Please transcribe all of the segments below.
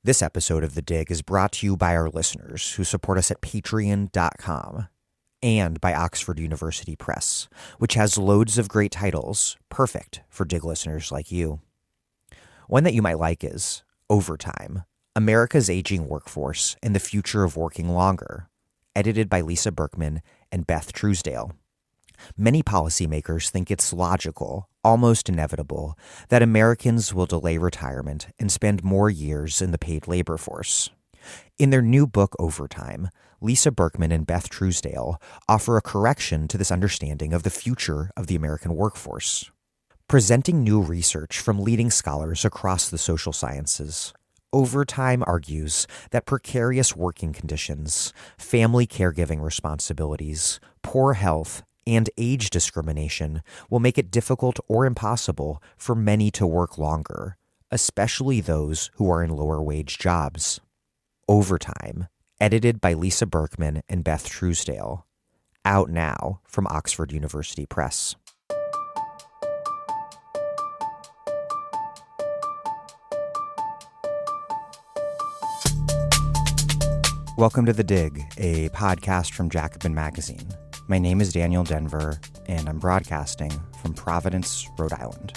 This episode of The Dig is brought to you by our listeners who support us at patreon.com and by Oxford University Press, which has loads of great titles, perfect for Dig listeners like you. One that you might like is Overtime, America's Aging Workforce and the Future of Working Longer, edited by Lisa Berkman and Beth Truesdale. Many policymakers think it's logical, almost inevitable, that Americans will delay retirement and spend more years in the paid labor force. In their new book, Overtime, Lisa Berkman and Beth Truesdale offer a correction to this understanding of the future of the American workforce. Presenting new research from leading scholars across the social sciences, Overtime argues that precarious working conditions, family caregiving responsibilities, poor health, and age discrimination will make it difficult or impossible for many to work longer, especially those who are in lower-wage jobs. Overtime, edited by Lisa Berkman and Beth Truesdale. Out now from Oxford University Press. Welcome to The Dig, a podcast from Jacobin Magazine. My name is Daniel Denver, and I'm broadcasting from Providence, Rhode Island.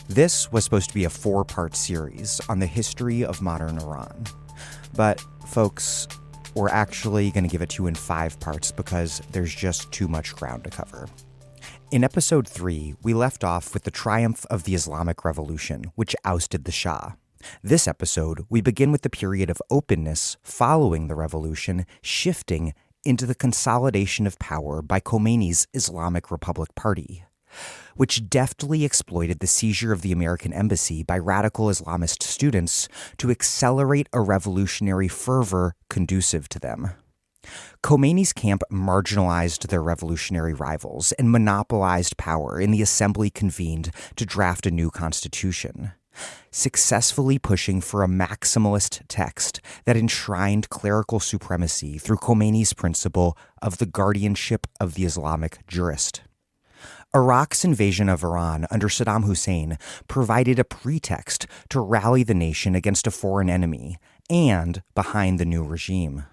This was supposed to be a 4-part series on the history of modern Iran. But, folks, we're actually going to give it to you in 5 parts because there's just too much ground to cover. In episode 3, we left off with the triumph of the Islamic Revolution, which ousted the Shah. This episode, we begin with the period of openness following the revolution, shifting into the consolidation of power by Khomeini's Islamic Republic Party, which deftly exploited the seizure of the American embassy by radical Islamist students to accelerate a revolutionary fervor conducive to them. Khomeini's camp marginalized their revolutionary rivals and monopolized power in the assembly convened to draft a new constitution, successfully pushing for a maximalist text that enshrined clerical supremacy through Khomeini's principle of the guardianship of the Islamic jurist. Iraq's invasion of Iran under Saddam Hussein provided a pretext to rally the nation against a foreign enemy and behind the new regime.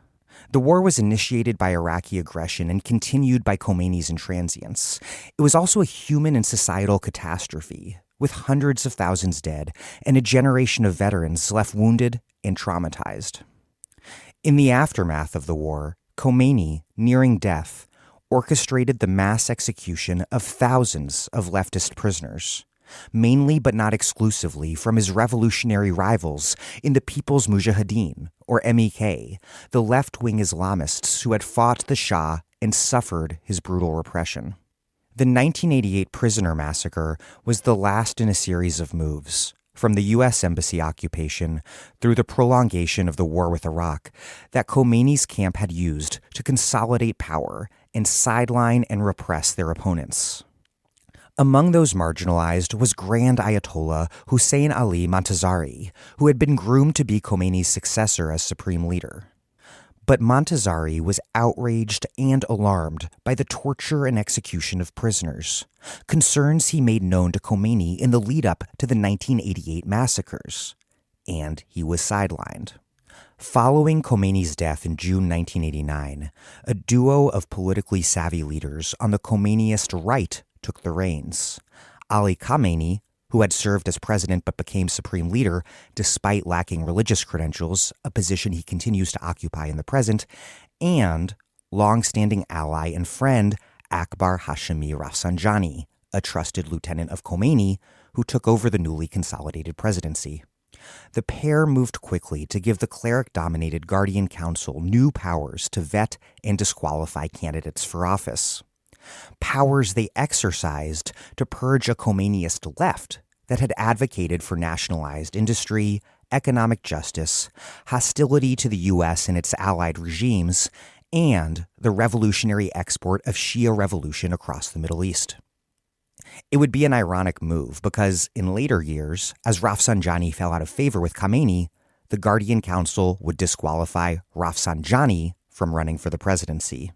The war was initiated by Iraqi aggression and continued by Khomeini's intransience. It was also a human and societal catastrophe, with hundreds of thousands dead and a generation of veterans left wounded and traumatized. In the aftermath of the war, Khomeini, nearing death, orchestrated the mass execution of thousands of leftist prisoners, mainly but not exclusively from his revolutionary rivals in the People's Mujahideen, or MEK, the left-wing Islamists who had fought the Shah and suffered his brutal repression. The 1988 prisoner massacre was the last in a series of moves, from the U.S. embassy occupation through the prolongation of the war with Iraq, that Khomeini's camp had used to consolidate power and sideline and repress their opponents. Among those marginalized was Grand Ayatollah Hussein Ali Montazeri, who had been groomed to be Khomeini's successor as supreme leader. But Montazeri was outraged and alarmed by the torture and execution of prisoners, concerns he made known to Khomeini in the lead-up to the 1988 massacres, and he was sidelined. Following Khomeini's death in June 1989, a duo of politically savvy leaders on the Khomeiniist right took the reins. Ali Khamenei, who had served as president but became supreme leader despite lacking religious credentials, a position he continues to occupy in the present, and long-standing ally and friend Akbar Hashemi Rafsanjani, a trusted lieutenant of Khomeini, who took over the newly consolidated presidency. The pair moved quickly to give the cleric-dominated Guardian Council new powers to vet and disqualify candidates for office. Powers they exercised to purge a Khomeiniist left that had advocated for nationalized industry, economic justice, hostility to the U.S. and its allied regimes, and the revolutionary export of Shia revolution across the Middle East. It would be an ironic move because in later years, as Rafsanjani fell out of favor with Khamenei, the Guardian Council would disqualify Rafsanjani from running for the presidency.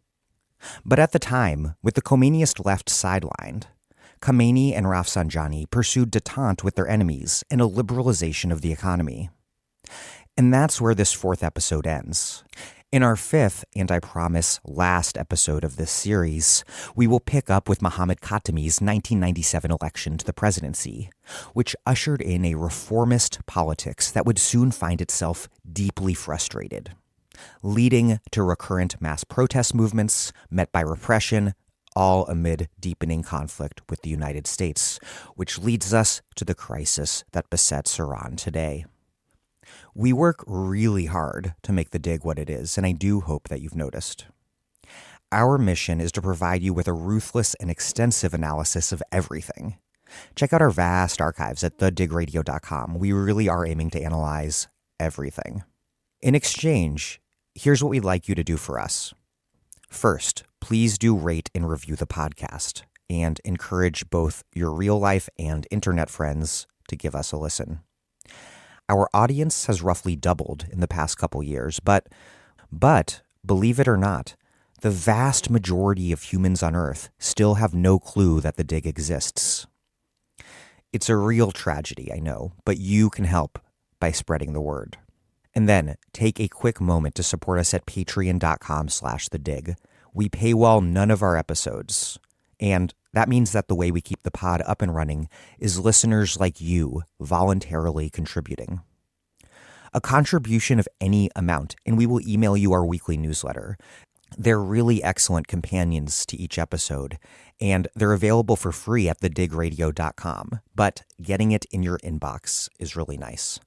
But at the time, with the Khomeiniist left sidelined, Khamenei and Rafsanjani pursued détente with their enemies and a liberalization of the economy. And that's where this fourth episode ends. In our fifth, and I promise last episode of this series, we will pick up with Mohammad Khatami's 1997 election to the presidency, which ushered in a reformist politics that would soon find itself deeply frustrated, leading to recurrent mass protest movements met by repression, all amid deepening conflict with the United States, which leads us to the crisis that besets Iran today. We work really hard to make The Dig what it is, and I do hope that you've noticed. Our mission is to provide you with a ruthless and extensive analysis of everything. Check out our vast archives at thedigradio.com. We really are aiming to analyze everything. In exchange, here's what we'd like you to do for us. First, please do rate and review the podcast and encourage both your real life and internet friends to give us a listen. Our audience has roughly doubled in the past couple years, but believe it or not, the vast majority of humans on Earth still have no clue that The Dig exists. It's a real tragedy, I know, but you can help by spreading the word. And then take a quick moment to support us at patreon.com/thedig. We paywall none of our episodes, and that means that the way we keep the pod up and running is listeners like you voluntarily contributing. A contribution of any amount, and we will email you our weekly newsletter. They're really excellent companions to each episode, and they're available for free at thedigradio.com, but getting it in your inbox is really nice.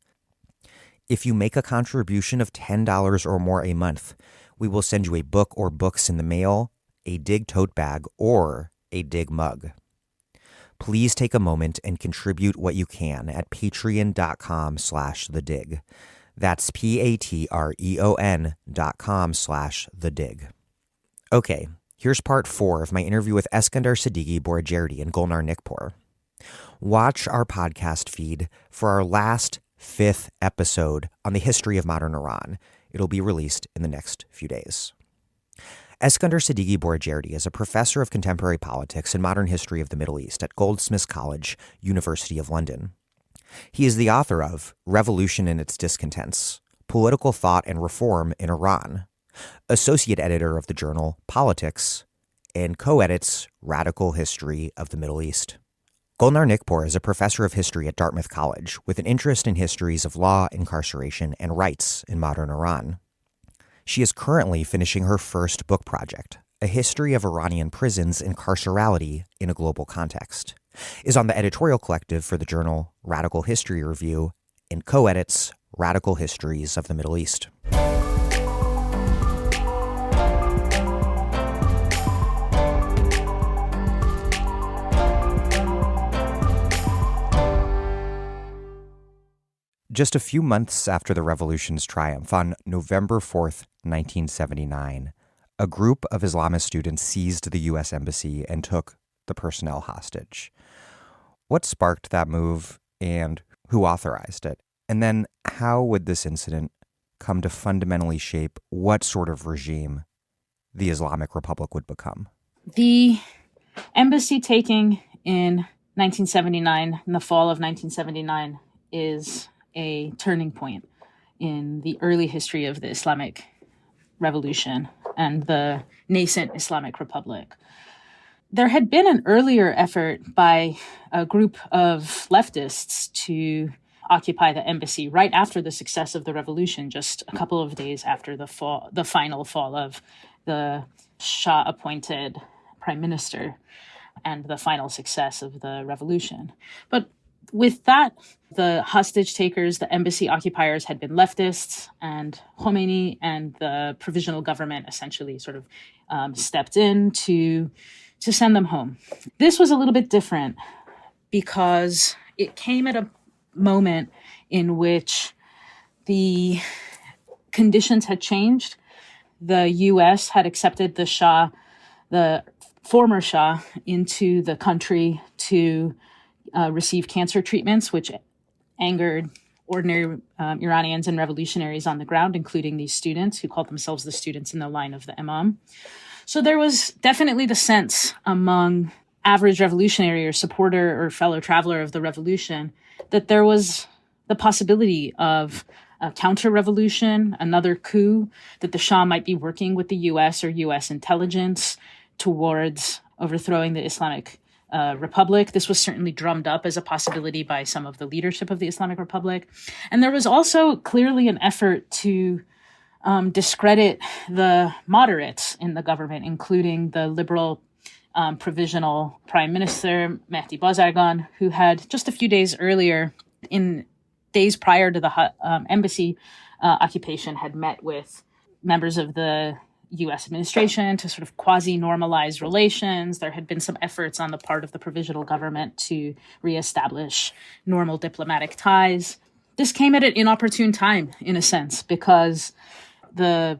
If you make a contribution of $10 or more a month, we will send you a book or books in the mail, a Dig tote bag, or a Dig mug. Please take a moment and contribute what you can at patreon.com/thedig. That's patreon.com/thedig. Okay, here's part 4 of my interview with Eskandar Sadeghi-Boroujerdi and Golnar Nikpour. Watch our podcast feed for our last 5th episode on the history of modern Iran. It'll be released in the next few days. Eskandar Sadeghi-Boroujerdi is a professor of contemporary politics and modern history of the Middle East at Goldsmiths College, University of London. He is the author of Revolution and Its Discontents, Political Thought and Reform in Iran, associate editor of the journal Politics, and co-edits Radical History of the Middle East. Golnar Nikpour is a professor of history at Dartmouth College with an interest in histories of law, incarceration, and rights in modern Iran. She is currently finishing her first book project, A History of Iranian Prisons and Carcerality in a Global Context, is on the editorial collective for the journal Radical History Review, and co-edits Radical Histories of the Middle East. Just a few months after the revolution's triumph, on November 4th, 1979, a group of Islamist students seized the U.S. Embassy and took the personnel hostage. What sparked that move and who authorized it? And then how would this incident come to fundamentally shape what sort of regime the Islamic Republic would become? The embassy taking in 1979, in the fall of 1979, is a turning point in the early history of the Islamic Revolution and the nascent Islamic Republic. There had been an earlier effort by a group of leftists to occupy the embassy right after the success of the revolution, just a couple of days after the final fall of the Shah-appointed prime minister and the final success of the revolution. But with that, the hostage takers, the embassy occupiers, had been leftists, and Khomeini and the provisional government essentially sort of stepped in to send them home. This was a little bit different because it came at a moment in which the conditions had changed. The U.S. had accepted the Shah, the former Shah, into the country to receive cancer treatments, which angered ordinary Iranians and revolutionaries on the ground, including these students who called themselves the students in the line of the Imam. So there was definitely the sense among average revolutionary or supporter or fellow traveler of the revolution that there was the possibility of a counter-revolution, another coup, that the Shah might be working with the US or US intelligence towards overthrowing the Islamic Republic. This was certainly drummed up as a possibility by some of the leadership of the Islamic Republic. And there was also clearly an effort to discredit the moderates in the government, including the liberal provisional prime minister, Mehdi Bazargan, who had just a few days earlier, in days prior to the embassy occupation, had met with members of the U.S. administration to sort of quasi-normalize relations. There had been some efforts on the part of the provisional government to reestablish normal diplomatic ties. This came at an inopportune time, in a sense, because the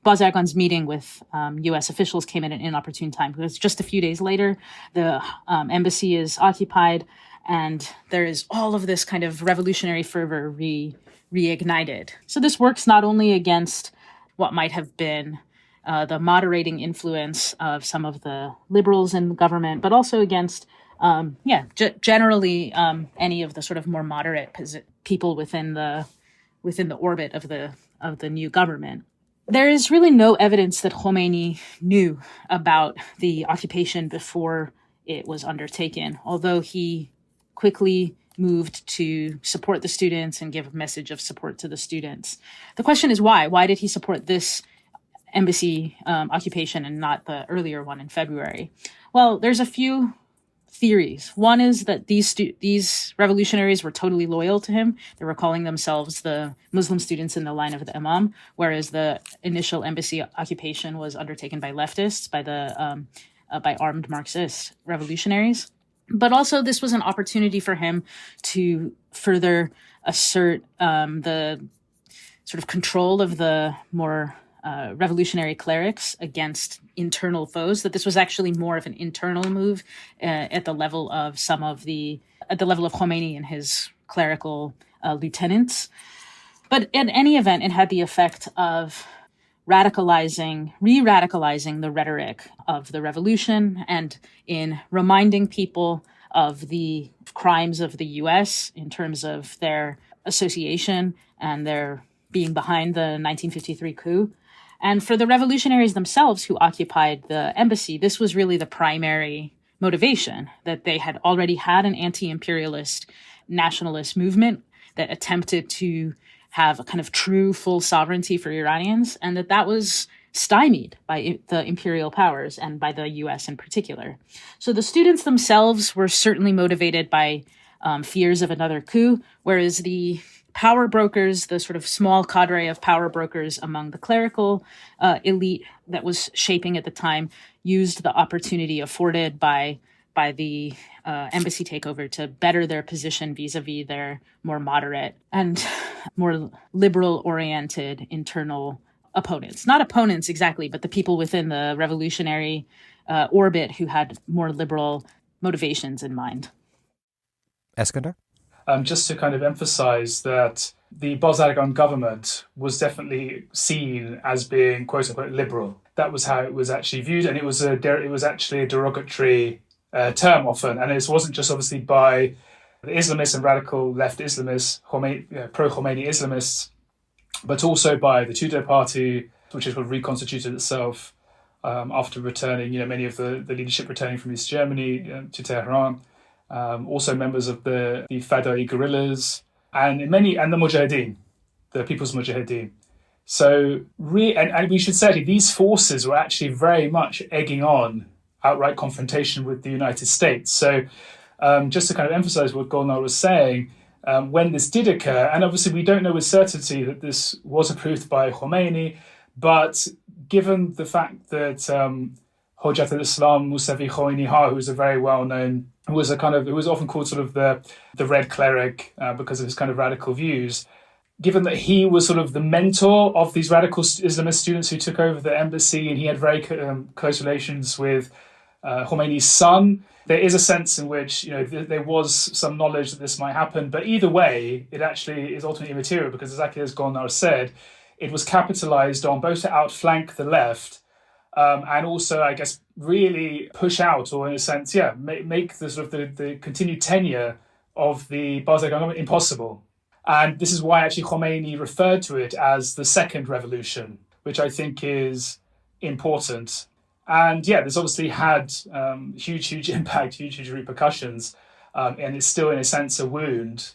Bazargan's meeting with U.S. officials came at an inopportune time, because just a few days later, the embassy is occupied, and there is all of this kind of revolutionary fervor reignited. So this works not only against what might have been the moderating influence of some of the liberals in the government, but also against, generally any of the sort of more moderate people within the orbit of the new government. There is really no evidence that Khomeini knew about the occupation before it was undertaken, although he quickly moved to support the students and give a message of support to the students. The question is why? Why did he support this embassy occupation and not the earlier one in February? Well, there's a few theories. One is that these revolutionaries were totally loyal to him. They were calling themselves the Muslim students in the line of the Imam, whereas the initial embassy occupation was undertaken by leftists, by armed Marxist revolutionaries. But also this was an opportunity for him to further assert the sort of control of the more revolutionary clerics against internal foes, that this was actually more of an internal move at the level of Khomeini and his clerical lieutenants. But in any event, it had the effect of re-radicalizing the rhetoric of the revolution, and in reminding people of the crimes of the US in terms of their association and their being behind the 1953 coup. And for the revolutionaries themselves who occupied the embassy, this was really the primary motivation, that they had already had an anti-imperialist nationalist movement that attempted to have a kind of true full sovereignty for Iranians, and that was stymied by the imperial powers and by the US in particular. So the students themselves were certainly motivated by fears of another coup, whereas the power brokers, the sort of small cadre of power brokers among the clerical elite that was shaping at the time, used the opportunity afforded by the embassy takeover to better their position vis-a-vis their more moderate and more liberal-oriented internal opponents. Not opponents exactly, but the people within the revolutionary orbit who had more liberal motivations in mind. Eskandar? Just to kind of emphasize that the Bazargan government was definitely seen as being quote unquote liberal. That was how it was actually viewed, and it was actually a derogatory term often, and it wasn't just obviously by the Islamists and radical left Islamists, pro-Khomeini Islamists, but also by the Tudeh party, which has reconstituted itself after returning, many of the leadership returning from East Germany to Tehran. Also members of the Fada'i guerrillas and the Mujahideen, the People's Mujahideen. So, and we should say these forces were actually very much egging on outright confrontation with the United States. So just to kind of emphasize what Golnar was saying, when this did occur, and obviously we don't know with certainty that this was approved by Khomeini, but given the fact that Hojat al-Islam Musavi Khomeini, who was a very well-known, who was often called sort of the Red Cleric because of his kind of radical views, given that he was sort of the mentor of these radical Islamist students who took over the embassy, and he had very close relations with Khomeini's son, there is a sense in which there was some knowledge that this might happen. But either way, it actually is ultimately immaterial, because exactly as Golnar said, it was capitalized on both to outflank the left and also, I guess, really push out, or in a sense, make the sort of the continued tenure of the Bazargan government impossible. And this is why actually Khomeini referred to it as the second revolution, which I think is important. And yeah, this obviously had huge impact, huge repercussions. And it's still, in a sense, a wound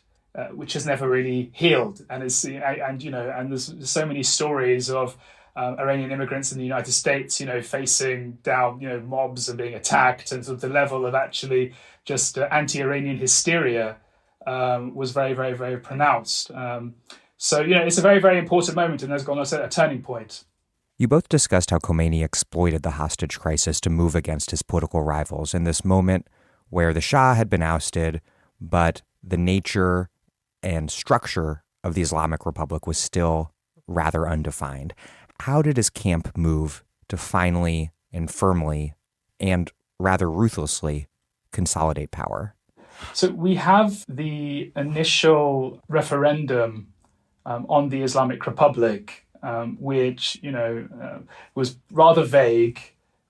which has never really healed. And there's so many stories of Iranian immigrants in the United States, facing down, mobs and being attacked, and sort of the level of actually just anti-Iranian hysteria was very, very, very pronounced. So it's a very, very important moment, and as Golnar said, a turning point. You both discussed how Khomeini exploited the hostage crisis to move against his political rivals in this moment where the Shah had been ousted, but the nature and structure of the Islamic Republic was still rather undefined. How did his camp move to finally and firmly and rather ruthlessly consolidate power? So we have the initial referendum on the Islamic Republic, which was rather vague,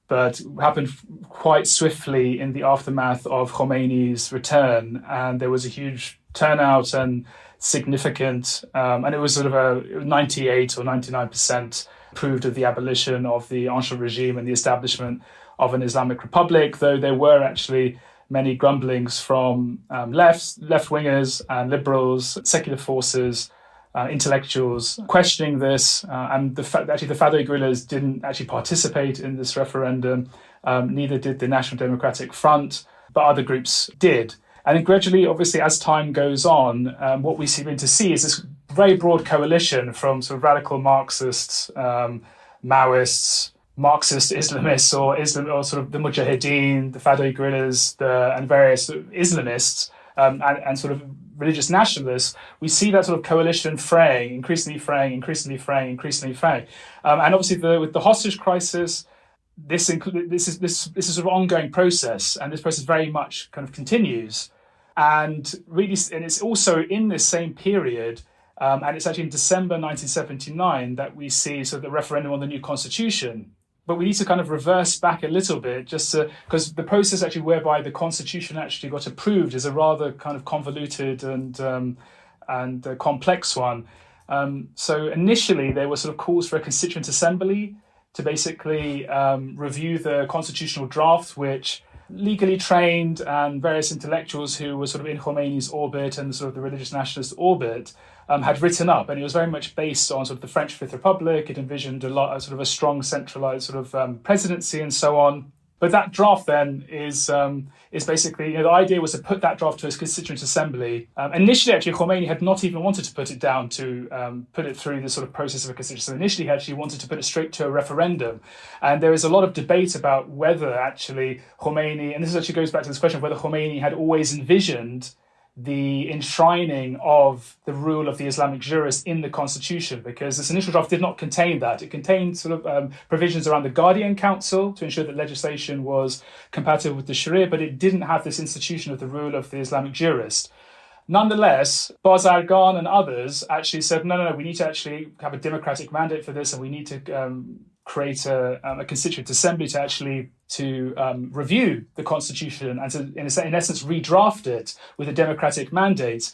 but happened quite swiftly in the aftermath of Khomeini's return, and there was a huge turnout and significant, and it was sort of a 98 or 99% approved of the abolition of the Ancien regime and the establishment of an Islamic Republic, though there were actually many grumblings from left-wingers and liberals, secular forces, intellectuals questioning this, and the fact that actually the Fado guerrillas didn't actually participate in this referendum, neither did the National Democratic Front, but other groups did. And then gradually, obviously, as time goes on, what we begin to see is this very broad coalition from sort of radical Marxists, Maoists, Marxist Islamists, or sort of the Mujahideen, the Fado guerrillas, and various sort of Islamists, and sort of religious nationalists. We see that sort of coalition increasingly fraying. And obviously, with the hostage crisis, this is sort of ongoing process, and this process very much kind of continues. And it's also in this same period, and it's actually in December 1979 that we see sort of the referendum on the new constitution. But we need to kind of reverse back a little bit, just because the process actually whereby the constitution actually got approved is a rather kind of convoluted and complex one. So initially there were sort of calls for a constituent assembly to basically review the constitutional draft, which legally trained and various intellectuals who were sort of in Khomeini's orbit and sort of the religious nationalist orbit had written up, and it was very much based on sort of the French Fifth Republic. It envisioned sort of a strong centralized sort of presidency and so on. But that draft then is basically, the idea was to put that draft to a constituent assembly. Initially, actually, Khomeini had not even wanted to put it down to put it through the sort of process of a constituent assembly. Initially, he actually wanted to put it straight to a referendum. And there is a lot of debate about whether actually Khomeini, and this actually goes back to this question of whether Khomeini had always envisioned the enshrining of the rule of the Islamic jurist in the constitution, because this initial draft did not contain that. It contained sort of provisions around the Guardian Council to ensure that legislation was compatible with the Sharia, but it didn't have this institution of the rule of the Islamic jurist. Nonetheless, Bazargan and others actually said, no, we need to actually have a democratic mandate for this, and we need to create a constituent assembly to actually review the constitution and to, in essence, redraft it with a democratic mandate.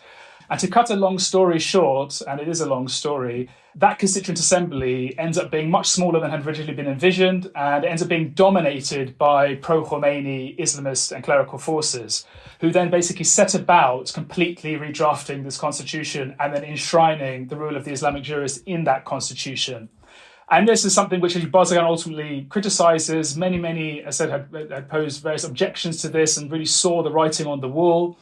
And to cut a long story short, and it is a long story, that constituent assembly ends up being much smaller than had originally been envisioned, and it ends up being dominated by pro-Khomeini Islamist and clerical forces, who then basically set about completely redrafting this constitution and then enshrining the rule of the Islamic jurist in that constitution. And this is something which Bazargan ultimately criticizes. Many, as I said, had posed various objections to this and really saw the writing on the wall.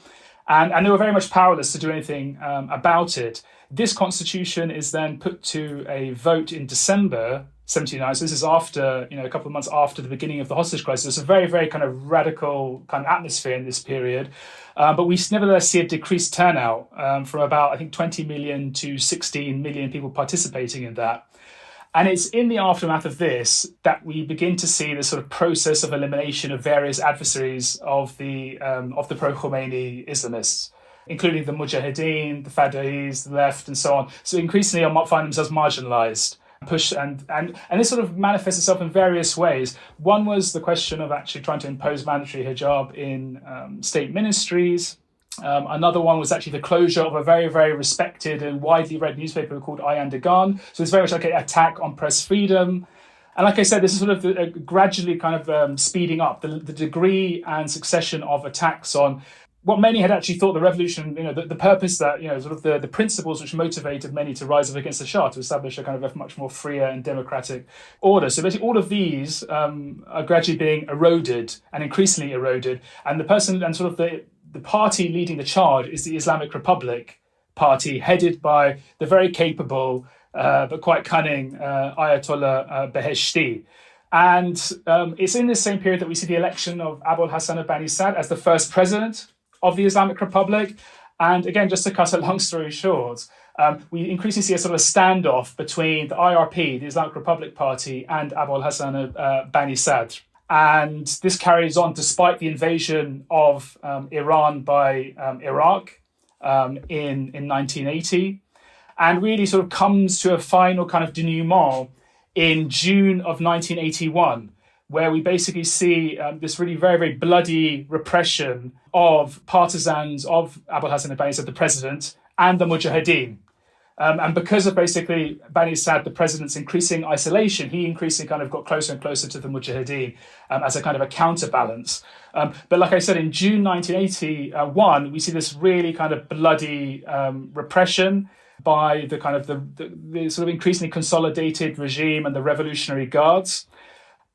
And they were very much powerless to do anything about it. This constitution is then put to a vote in December 79. So this is after, a couple of months after the beginning of the hostage crisis. It's a very, very kind of radical kind of atmosphere in this period. But we nevertheless see a decreased turnout from about, I think, 20 million to 16 million people participating in that. And it's in the aftermath of this that we begin to see this sort of process of elimination of various adversaries of the pro-Khomeini Islamists, including the Mujahideen, the Fadais, the left, and so on. So increasingly, find themselves marginalised, pushed, and this sort of manifests itself in various ways. One was the question of actually trying to impose mandatory hijab in state ministries. Another one was actually the closure of a very, very respected and widely read newspaper called Ayan Dagan. So it's very much like an attack on press freedom. And like I said, this is sort of gradually kind of speeding up the degree and succession of attacks on what many had actually thought the revolution, the purpose that, sort of the principles which motivated many to rise up against the Shah, to establish a kind of a much more freer and democratic order. So basically all of these are gradually being eroded and increasingly eroded. And the person and sort of the party leading the charge is the Islamic Republic Party, headed by the very capable but quite cunning Ayatollah Beheshti. And it's in this same period that we see the election of Abul Hassan al-Bani Sad as the first president of the Islamic Republic. And again, just to cut a long story short, we increasingly see a sort of standoff between the IRP, the Islamic Republic Party, and Abul Hassan al-Bani Sad. And this carries on despite the invasion of Iran by Iraq in 1980, and really sort of comes to a final kind of denouement in June of 1981, where we basically see this really very, very bloody repression of partisans of Abul Hassan al-Bani Sad, the president, and the Mujahideen. And because of basically Bani Sad, the president's increasing isolation, he increasingly kind of got closer and closer to the Mujahideen as a kind of a counterbalance. But like I said, in June 1981, we see this really kind of bloody repression by the kind of the sort of increasingly consolidated regime and the Revolutionary Guards.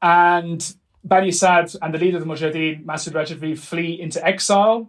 And Bani Sad and the leader of the Mujahideen, Masoud Rajavi, flee into exile.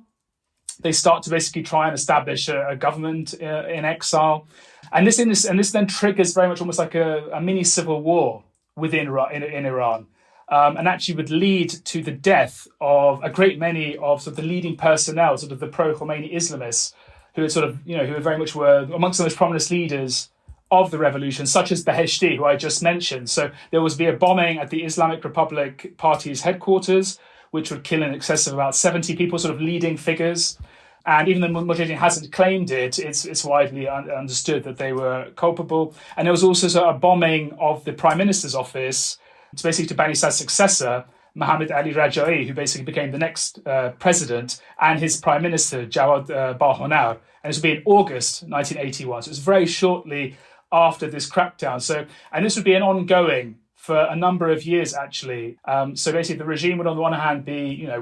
They start to basically try and establish a government in exile. And this then triggers very much almost like a mini civil war within in Iran. And actually would lead to the death of a great many of sort of the leading personnel, sort of the pro-Khomeini Islamists, who had sort of, who very much were amongst the most prominent leaders of the revolution, such as Beheshti, who I just mentioned. So there was be a bombing at the Islamic Republic Party's headquarters, which would kill in excess of about 70 people, sort of leading figures. And even though Mujahideen hasn't claimed it, it's widely understood that they were culpable. And there was also sort of a bombing of the Prime Minister's office, it's basically to Bani Sad's successor, Mohammad Ali Raja'i, who basically became the next president, and his Prime Minister, Jawad Bahonar. And this would be in August 1981. So it was very shortly after this crackdown. And this would be an ongoing for a number of years, actually. So basically, the regime would, on the one hand,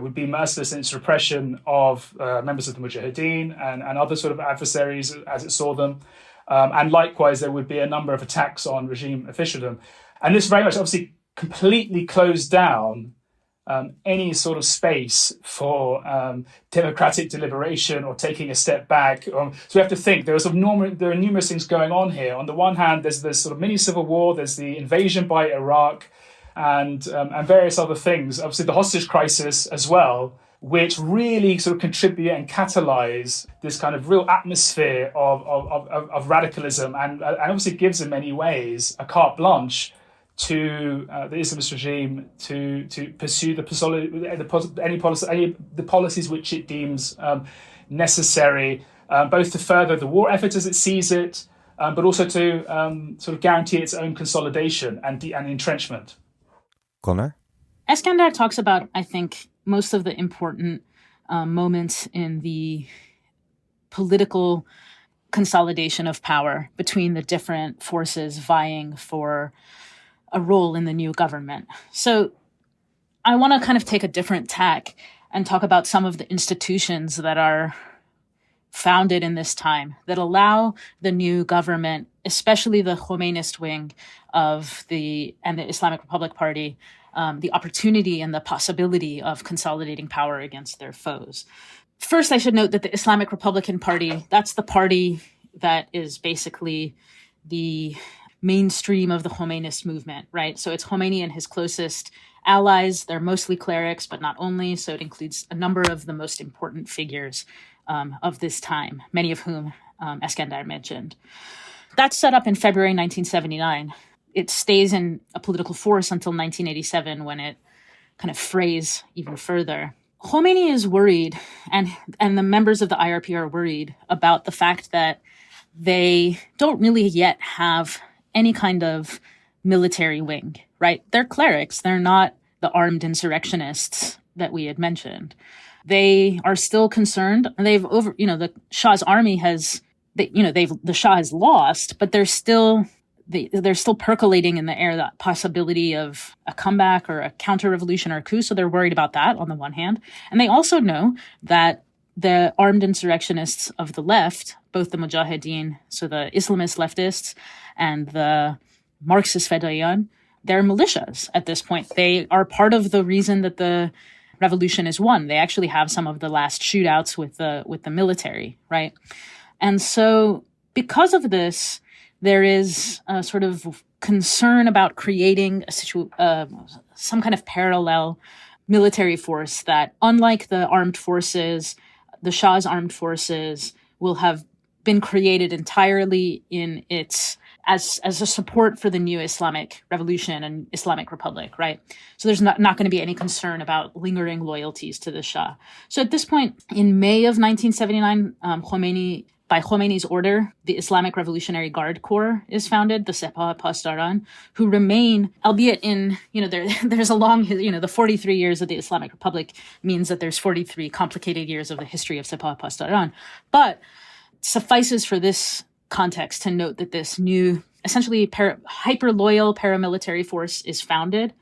would be merciless in its repression of members of the Mujahideen and other sort of adversaries as it saw them. And likewise, there would be a number of attacks on regime officialdom. And this very much obviously completely closed down any sort of space for democratic deliberation or taking a step back. So we have to think there are numerous things going on here. On the one hand, there's this sort of mini civil war. There's the invasion by Iraq, and various other things. Obviously, the hostage crisis as well, which really sort of contribute and catalyze this kind of real atmosphere of radicalism, and obviously gives in many ways a carte blanche to the Islamist regime to pursue the policies which it deems necessary, both to further the war effort as it sees it, but also to sort of guarantee its own consolidation and entrenchment. Golnar? Eskandar talks about, I think, most of the important moments in the political consolidation of power between the different forces vying for a role in the new government. So I want to kind of take a different tack and talk about some of the institutions that are founded in this time that allow the new government, especially the Khomeinist wing of the Islamic Republic Party, the opportunity and the possibility of consolidating power against their foes. First, I should note that the Islamic Republican Party, that's the party that is basically the mainstream of the Khomeinist movement, right? So it's Khomeini and his closest allies. They're mostly clerics, but not only. So it includes a number of the most important figures of this time, many of whom Eskandar mentioned. That's set up in February 1979. It stays in a political force until 1987, when it kind of frays even further. Khomeini is worried, and the members of the IRP are worried about the fact that they don't really yet have any kind of military wing, right? They're clerics. They're not the armed insurrectionists that we had mentioned. they are still concerned. They've the Shah's army the Shah has lost, but they're still percolating in the air that possibility of a comeback or a counter-revolution or a coup. So they're worried about that on the one hand. And they also know that the armed insurrectionists of the left, both the Mujahideen, so the Islamist leftists, and the Marxist Fedayeen, they're militias at this point. They are part of the reason that the revolution is won. They actually have some of the last shootouts with the military, right? And so because of this, there is a sort of concern about creating some kind of parallel military force that, unlike the armed forces, the Shah's armed forces will have been created entirely in its as a support for the new Islamic Revolution and Islamic Republic, right? So there's not going to be any concern about lingering loyalties to the Shah. So at this point, in May of 1979, by Khomeini's order, the Islamic Revolutionary Guard Corps is founded, the Sepah-Pasdaran, who remain, albeit in, there's a long, the 43 years of the Islamic Republic means that there's 43 complicated years of the history of Sepah-Pasdaran. But suffices for this context to note that this new, essentially hyper-loyal paramilitary force is founded.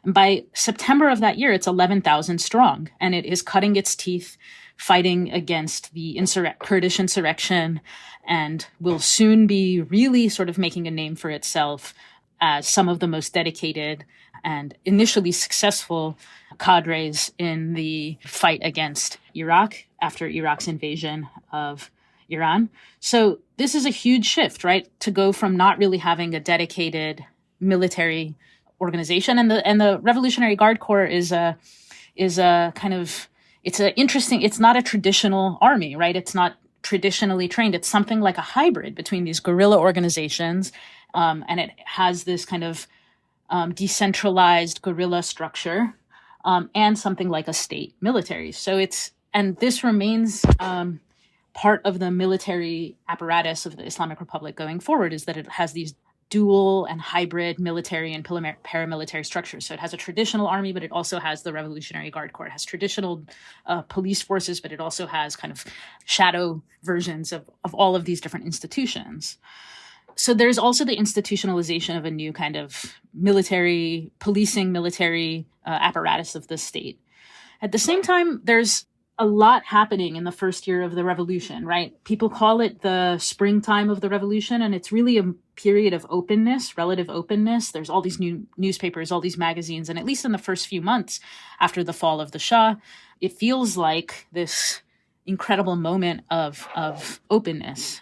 And by September of that year, it's 11,000 strong, and it is cutting its teeth fighting against the Kurdish insurrection, and will soon be really sort of making a name for itself as some of the most dedicated and initially successful cadres in the fight against Iraq after Iraq's invasion of Iran. So this is a huge shift, right? To go from not really having a dedicated military organization, and the Revolutionary Guard Corps is a kind of, it's not a traditional army, right? It's not traditionally trained. It's something like a hybrid between these guerrilla organizations, and it has this kind of decentralized guerrilla structure, and something like a state military. So this remains part of the military apparatus of the Islamic Republic going forward, is that it has these dual and hybrid military and paramilitary structures. So it has a traditional army, but it also has the Revolutionary Guard Corps. It has traditional police forces, but it also has kind of shadow versions of all of these different institutions. So there's also the institutionalization of a new kind of military apparatus of the state. At the same time, there's a lot happening in the first year of the revolution, right? People call it the springtime of the revolution, and it's really a period of openness, relative openness. There's all these new newspapers, all these magazines, and at least in the first few months after the fall of the Shah, it feels like this incredible moment of openness.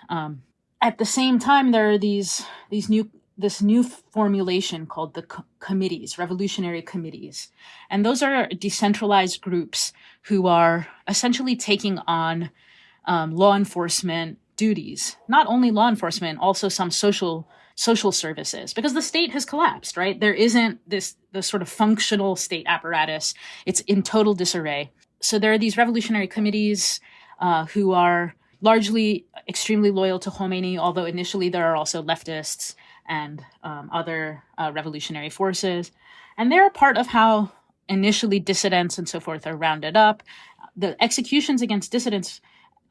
At the same time, there are this new formulation called the committees, revolutionary committees. And those are decentralized groups who are essentially taking on law enforcement duties. Not only law enforcement, also some social services, because the state has collapsed, right? There isn't the sort of functional state apparatus. It's in total disarray. So there are these revolutionary committees who are largely extremely loyal to Khomeini, although initially there are also leftists and other revolutionary forces. And they're a part of how initially dissidents and so forth are rounded up. The executions against dissidents,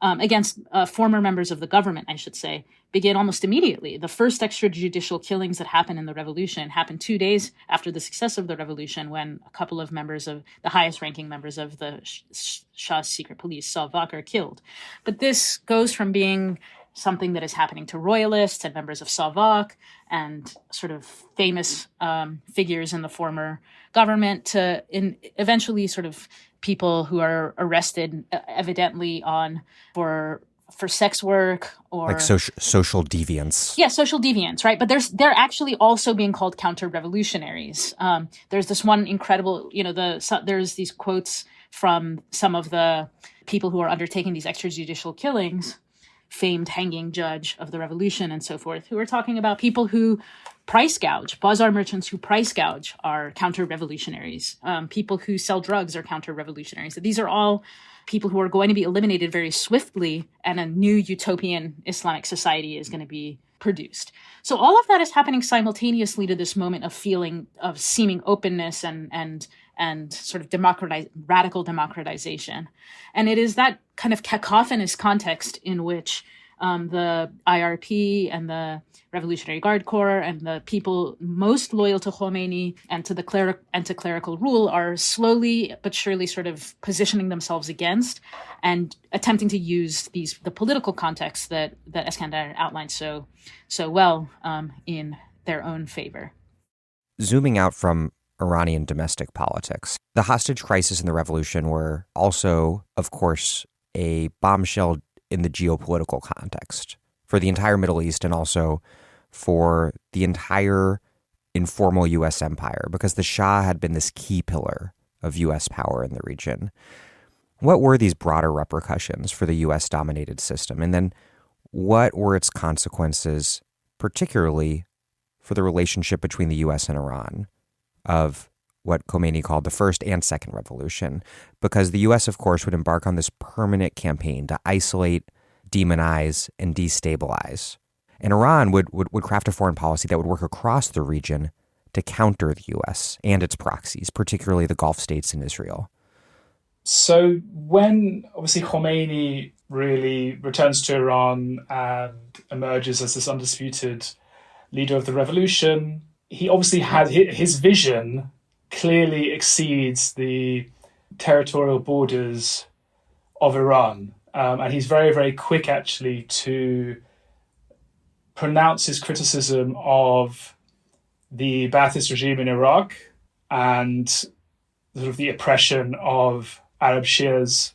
against former members of the government, I should say, begin almost immediately. The first extrajudicial killings that happened in the revolution happened 2 days after the success of the revolution, when a couple of members of the highest ranking members of the Shah's secret police, Savak, are killed. But this goes from being something that is happening to royalists and members of Savak and sort of famous figures in the former government to eventually sort of people who are arrested evidently for sex work or like social deviants. Yeah, social deviants, right? But they're actually also being called counter-revolutionaries. There's this one incredible, there's these quotes from some of the people who are undertaking these extrajudicial killings, famed hanging judge of the revolution and so forth, who are talking about people who price gouge. Bazaar merchants who price gouge are counter-revolutionaries. People who sell drugs are counter-revolutionaries. So these are all people who are going to be eliminated very swiftly, and a new utopian Islamic society is going to be produced. So all of that is happening simultaneously to this moment of feeling of seeming openness and and sort of radical democratization. And it is that kind of cacophonous context in which the IRP and the Revolutionary Guard Corps and the people most loyal to Khomeini and to the clerical rule are slowly but surely sort of positioning themselves against and attempting to use the political context that Eskandar outlined so well in their own favor. Zooming out from Iranian domestic politics, the hostage crisis and the revolution were also, of course, a bombshell in the geopolitical context for the entire Middle East and also for the entire informal U.S. empire, because the Shah had been this key pillar of U.S. power in the region. What were these broader repercussions for the U.S.-dominated system? And then what were its consequences, particularly for the relationship between the U.S. and Iran, of what Khomeini called the first and second revolution? Because the U.S., of course, would embark on this permanent campaign to isolate, demonize, and destabilize. And Iran would craft a foreign policy that would work across the region to counter the U.S. and its proxies, particularly the Gulf states and Israel. So when, obviously, Khomeini really returns to Iran and emerges as this undisputed leader of the revolution, he obviously had his vision clearly exceeds the territorial borders of Iran. And he's very, very quick, actually, to pronounce his criticism of the Ba'athist regime in Iraq and sort of the oppression of Arab Shias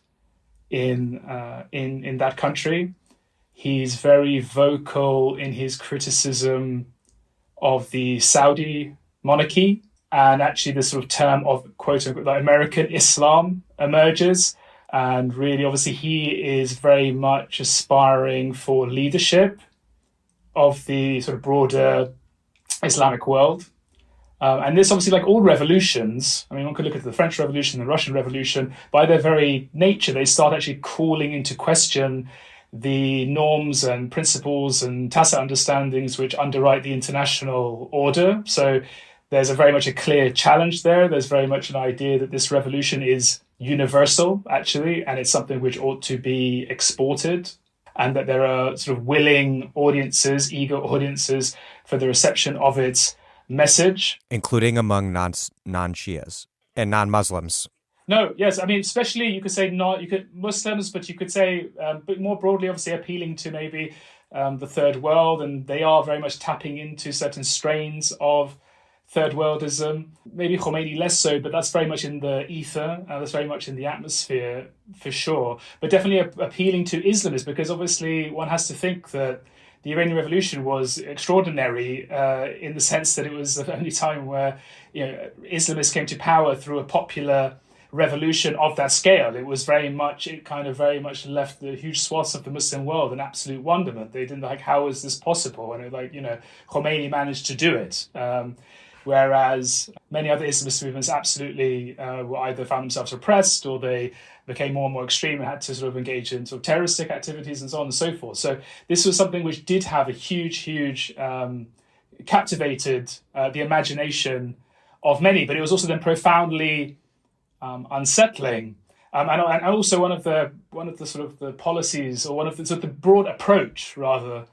in that country. He's very vocal in his criticism of the Saudi monarchy, and actually the sort of term of quote unquote like American Islam emerges. And really, obviously, he is very much aspiring for leadership of the sort of broader Islamic world. And this, obviously, like all revolutions, I mean, one could look at the French Revolution, the Russian Revolution, by their very nature, they start actually calling into question the norms and principles and tacit understandings which underwrite the international order. So there's very much a clear challenge there. There's very much an idea that this revolution is universal, actually, and it's something which ought to be exported, and that there are sort of willing audiences, eager audiences for the reception of its message. Including among non-Shias and non-Muslims. No, yes, I mean, especially you could say Muslims, but you could say, but more broadly, obviously appealing to maybe the third world, and they are very much tapping into certain strains of third worldism. Maybe Khomeini less so, but that's very much in the ether, that's very much in the atmosphere for sure. But definitely appealing to Islamists, because obviously one has to think that the Iranian Revolution was extraordinary in the sense that it was the only time where Islamists came to power through a popular revolution of that scale. It kind of very much left the huge swaths of the Muslim world in absolute wonderment. They didn't how is this possible? And Khomeini managed to do it. Whereas many other Islamist movements absolutely were either found themselves repressed, or they became more and more extreme and had to sort of engage in sort of terroristic activities and so on and so forth. So this was something which did have a huge captivated the imagination of many, but it was also then profoundly unsettling. And also one of the sort of the policies, or one of the sort of the broad approach rather,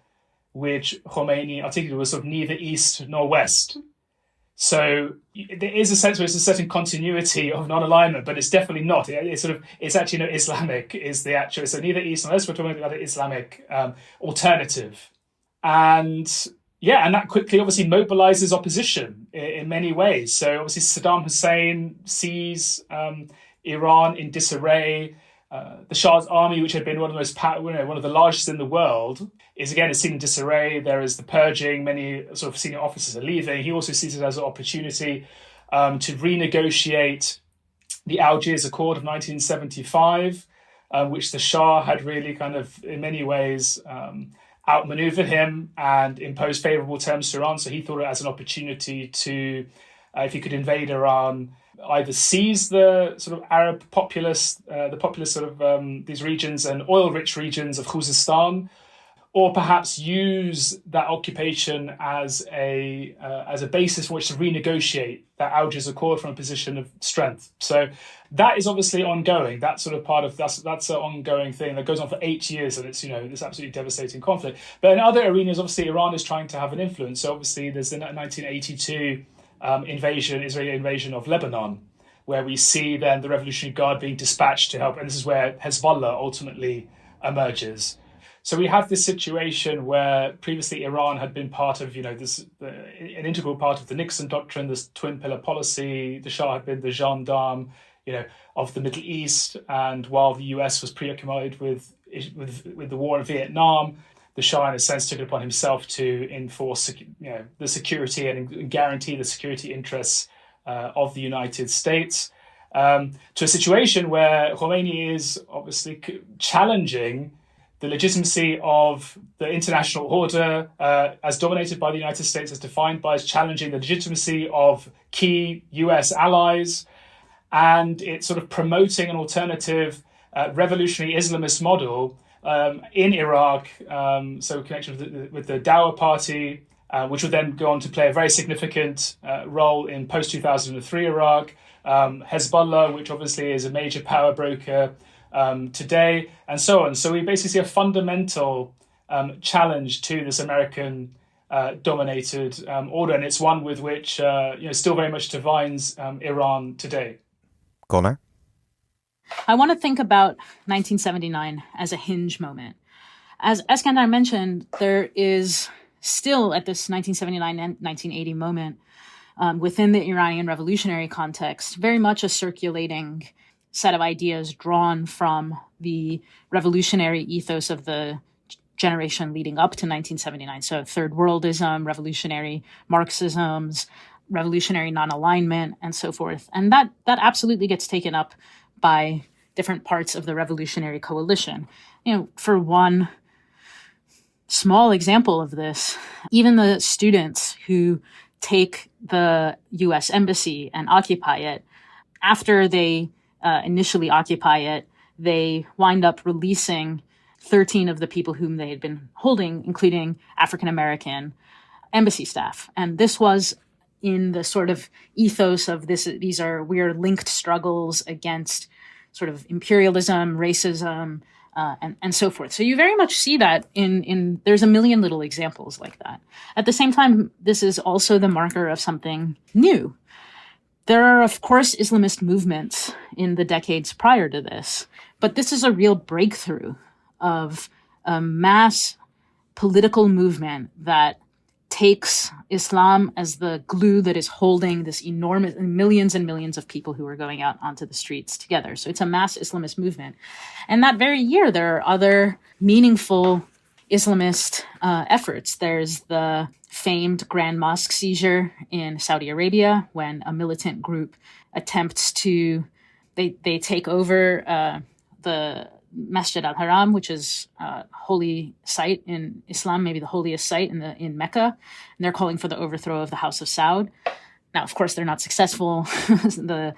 which Khomeini articulated, was sort of neither east nor west. So there is a sense where it's a certain continuity of non-alignment, but it's definitely not. It's actually Islamic is the actual. So neither east nor west. We're talking about the Islamic alternative, and that quickly obviously mobilizes opposition in many ways. So obviously Saddam Hussein sees Iran in disarray. The Shah's army, which had been one of the largest in the world, is seen in disarray. There is the purging. Many sort of senior officers are leaving. He also sees it as an opportunity to renegotiate the Algiers Accord of 1975, which the Shah had really kind of, in many ways, outmaneuvered him and imposed favorable terms to Iran. So he thought it as an opportunity to, if he could invade Iran, either seize the sort of Arab populace, sort of these regions and oil-rich regions of Khuzestan, or perhaps use that occupation as a basis for which to renegotiate that Algiers Accord from a position of strength. So that is obviously ongoing. That's sort of part of that's an ongoing thing that goes on for 8 years, and it's this absolutely devastating conflict. But in other arenas, obviously Iran is trying to have an influence. So obviously there's the 1982 Israeli invasion of Lebanon, where we see then the Revolutionary Guard being dispatched to help, and this is where Hezbollah ultimately emerges. So we have this situation where previously Iran had been part of, an integral part of the Nixon doctrine, this twin pillar policy. The Shah had been the gendarme, of the Middle East, and while the US was preoccupied with the war in Vietnam, the Shah, in a sense, took it upon himself to enforce, the security and guarantee the security interests of the United States, to a situation where Khomeini is obviously challenging the legitimacy of the international order as dominated by the United States, as defined by, as challenging the legitimacy of key US allies, and it's sort of promoting an alternative revolutionary Islamist model in Iraq, so connection with the Dawa Party, which would then go on to play a very significant role in post-2003 Iraq, Hezbollah, which obviously is a major power broker today, and so on. So we basically see a fundamental challenge to this American dominated order, and it's one with which still very much defines Iran today. Golnar? I want to think about 1979 as a hinge moment. As Eskandar mentioned, there is still at this 1979 and 1980 moment within the Iranian revolutionary context, very much a circulating set of ideas drawn from the revolutionary ethos of the generation leading up to 1979. So third worldism, revolutionary Marxisms, revolutionary non-alignment, and so forth. And that absolutely gets taken up by different parts of the revolutionary coalition. For one small example of this, even the students who take the US embassy and occupy it, after they initially occupy it, they wind up releasing 13 of the people whom they had been holding, including African-American embassy staff. And this was in the sort of ethos of we're linked struggles against sort of imperialism, racism, and so forth. So you very much see that in there's a million little examples like that. At the same time, this is also the marker of something new. There are, of course, Islamist movements in the decades prior to this, but this is a real breakthrough of a mass political movement that takes Islam as the glue that is holding this enormous millions and millions of people who are going out onto the streets together. So it's a mass Islamist movement. And that very year, there are other meaningful Islamist efforts. There's the famed Grand Mosque seizure in Saudi Arabia, when a militant group attempts to, they take over the Masjid al-Haram, which is a holy site in Islam, maybe the holiest site in Mecca, and they're calling for the overthrow of the House of Saud. Now, of course, they're not successful. the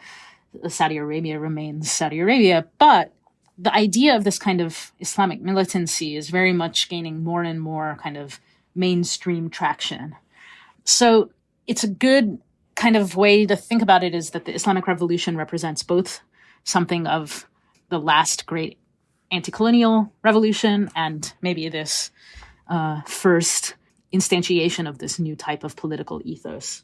Saudi Arabia remains Saudi Arabia, but the idea of this kind of Islamic militancy is very much gaining more and more kind of mainstream traction. So it's a good kind of way to think about it, is that the Islamic Revolution represents both something of the last great anti-colonial revolution and maybe this first instantiation of this new type of political ethos.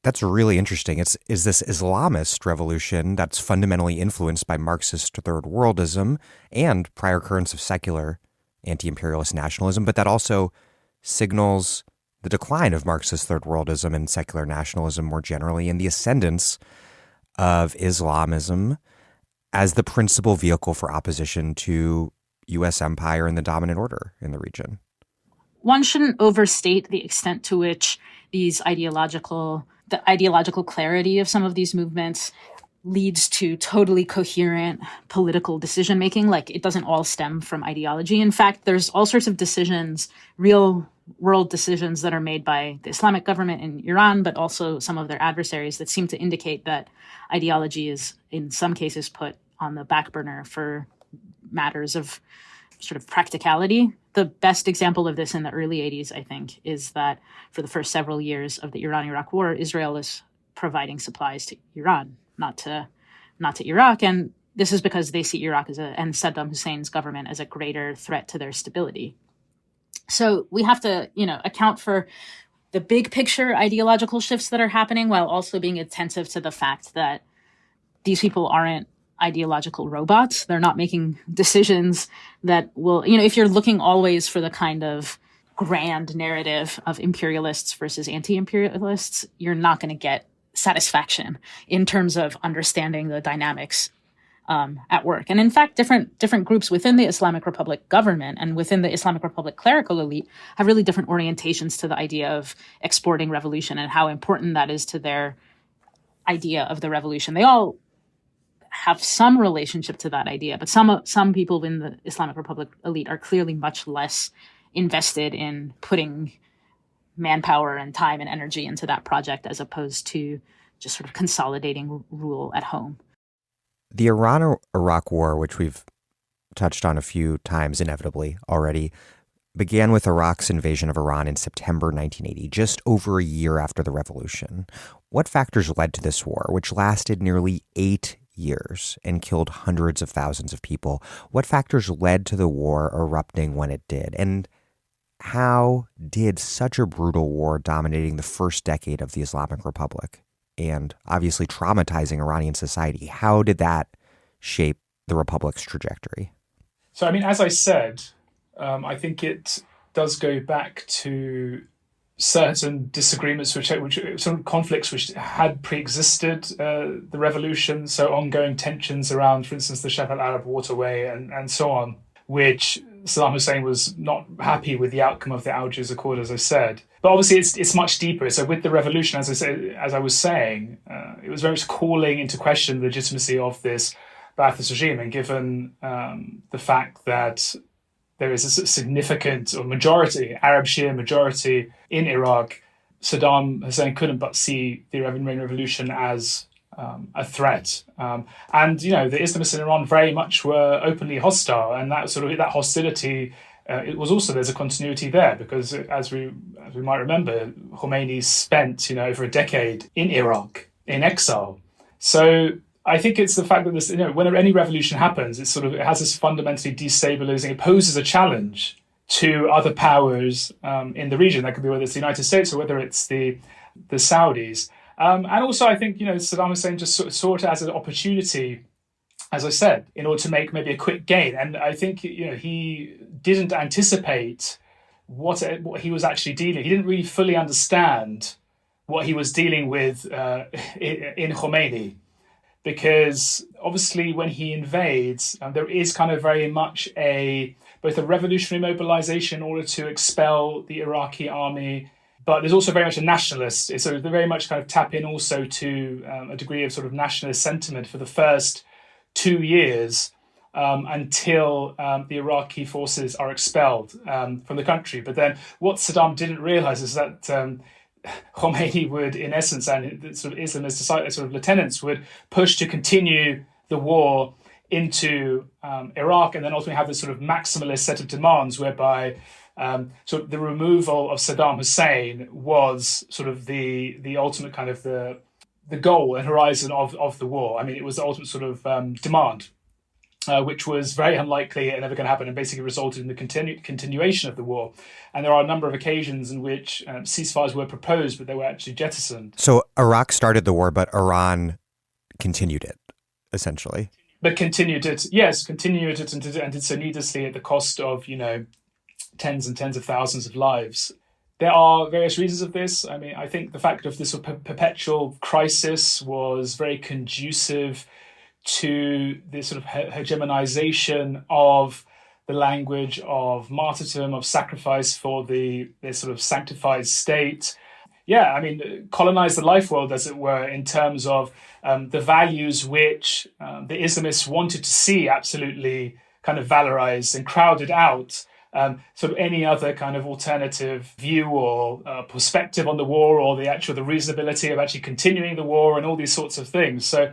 That's really interesting. Is this Islamist revolution that's fundamentally influenced by Marxist third worldism and prior currents of secular anti-imperialist nationalism, but that also signals the decline of Marxist third worldism and secular nationalism more generally, and the ascendance of Islamism as the principal vehicle for opposition to U.S. empire and the dominant order in the region. One shouldn't overstate the extent to which the ideological clarity of some of these movements leads to totally coherent political decision-making. Like, it doesn't all stem from ideology. In fact, there's all sorts of decisions, real world decisions that are made by the Islamic government in Iran, but also some of their adversaries, that seem to indicate that ideology is, in some cases, put on the back burner for matters of sort of practicality. the best example of this in the early 80s, I think, is that for the first several years of the Iran-Iraq war, Israel is providing supplies to Iran, not to Iraq. And this is because they see Iraq and Saddam Hussein's government as a greater threat to their stability. So we have to, account for the big picture ideological shifts that are happening while also being attentive to the fact that these people aren't ideological robots. They're not making decisions that will, if you're looking always for the kind of grand narrative of imperialists versus anti-imperialists, you're not going to get satisfaction in terms of understanding the dynamics at work. And in fact, different groups within the Islamic Republic government and within the Islamic Republic clerical elite have really different orientations to the idea of exporting revolution and how important that is to their idea of the revolution. They all have some relationship to that idea, but some people in the Islamic Republic elite are clearly much less invested in putting manpower and time and energy into that project as opposed to just sort of consolidating rule at home. The Iran-Iraq War, which we've touched on a few times inevitably already, began with Iraq's invasion of Iran in September 1980, just over a year after the revolution. What factors led to this war, which lasted nearly 8 years and killed hundreds of thousands of people? What factors led to the war erupting when it did? And how did such a brutal war dominating the first decade of the Islamic Republic and obviously traumatizing Iranian society, how did that shape the Republic's trajectory? So, as I said, I think it does go back to certain disagreements, which some conflicts which had pre-existed the revolution, so ongoing tensions around, for instance, the Shah al-Arab waterway and so on, which Saddam Hussein was not happy with the outcome of the Algiers Accord, as I said. But obviously, it's much deeper. So with the revolution, as I was saying, it was very much calling into question the legitimacy of this Ba'athist regime, and given the fact that there is a significant or majority, Arab Shia majority in Iraq, Saddam Hussein couldn't but see the Iranian Revolution as a threat. And, the Islamists in Iran very much were openly hostile, and that hostility, it was also, there's a continuity there, because as we might remember, Khomeini spent, over a decade in Iraq, in exile. So I think it's the fact that this, whenever any revolution happens, it has this fundamentally destabilizing, it poses a challenge to other powers in the region. That could be whether it's the United States or whether it's the Saudis. And also, I think, Saddam Hussein just saw it as an opportunity, as I said, in order to make maybe a quick gain. And I think, he didn't anticipate what he was actually dealing. He didn't really fully understand what he was dealing with in Khomeini. Because obviously when he invades, there is kind of very much both a revolutionary mobilization in order to expel the Iraqi army, but there's also very much a nationalist. So they very much kind of tap in also to a degree of sort of nationalist sentiment for the first 2 years until the Iraqi forces are expelled from the country. But then what Saddam didn't realize is that Khomeini would, in essence, and the sort of Islamist sort of lieutenants would push to continue the war into Iraq, and then ultimately have this sort of maximalist set of demands whereby sort of the removal of Saddam Hussein was sort of the ultimate kind of the goal and horizon of the war. It was the ultimate sort of demand, which was very unlikely and never going to happen, and basically resulted in the continuation of the war. And there are a number of occasions in which ceasefires were proposed, but they were actually jettisoned. So Iraq started the war, but Iran continued it, essentially. But continued it and did so needlessly at the cost of, tens and tens of thousands of lives. There are various reasons of this. I think the fact of this sort of perpetual crisis was very conducive to this sort of hegemonization of the language of martyrdom, of sacrifice for the sort of sanctified state. Colonize the life world, as it were, in terms of the values which the Islamists wanted to see absolutely kind of valorized and crowded out sort of any other kind of alternative view or perspective on the war, or the reasonability of actually continuing the war, and all these sorts of things. So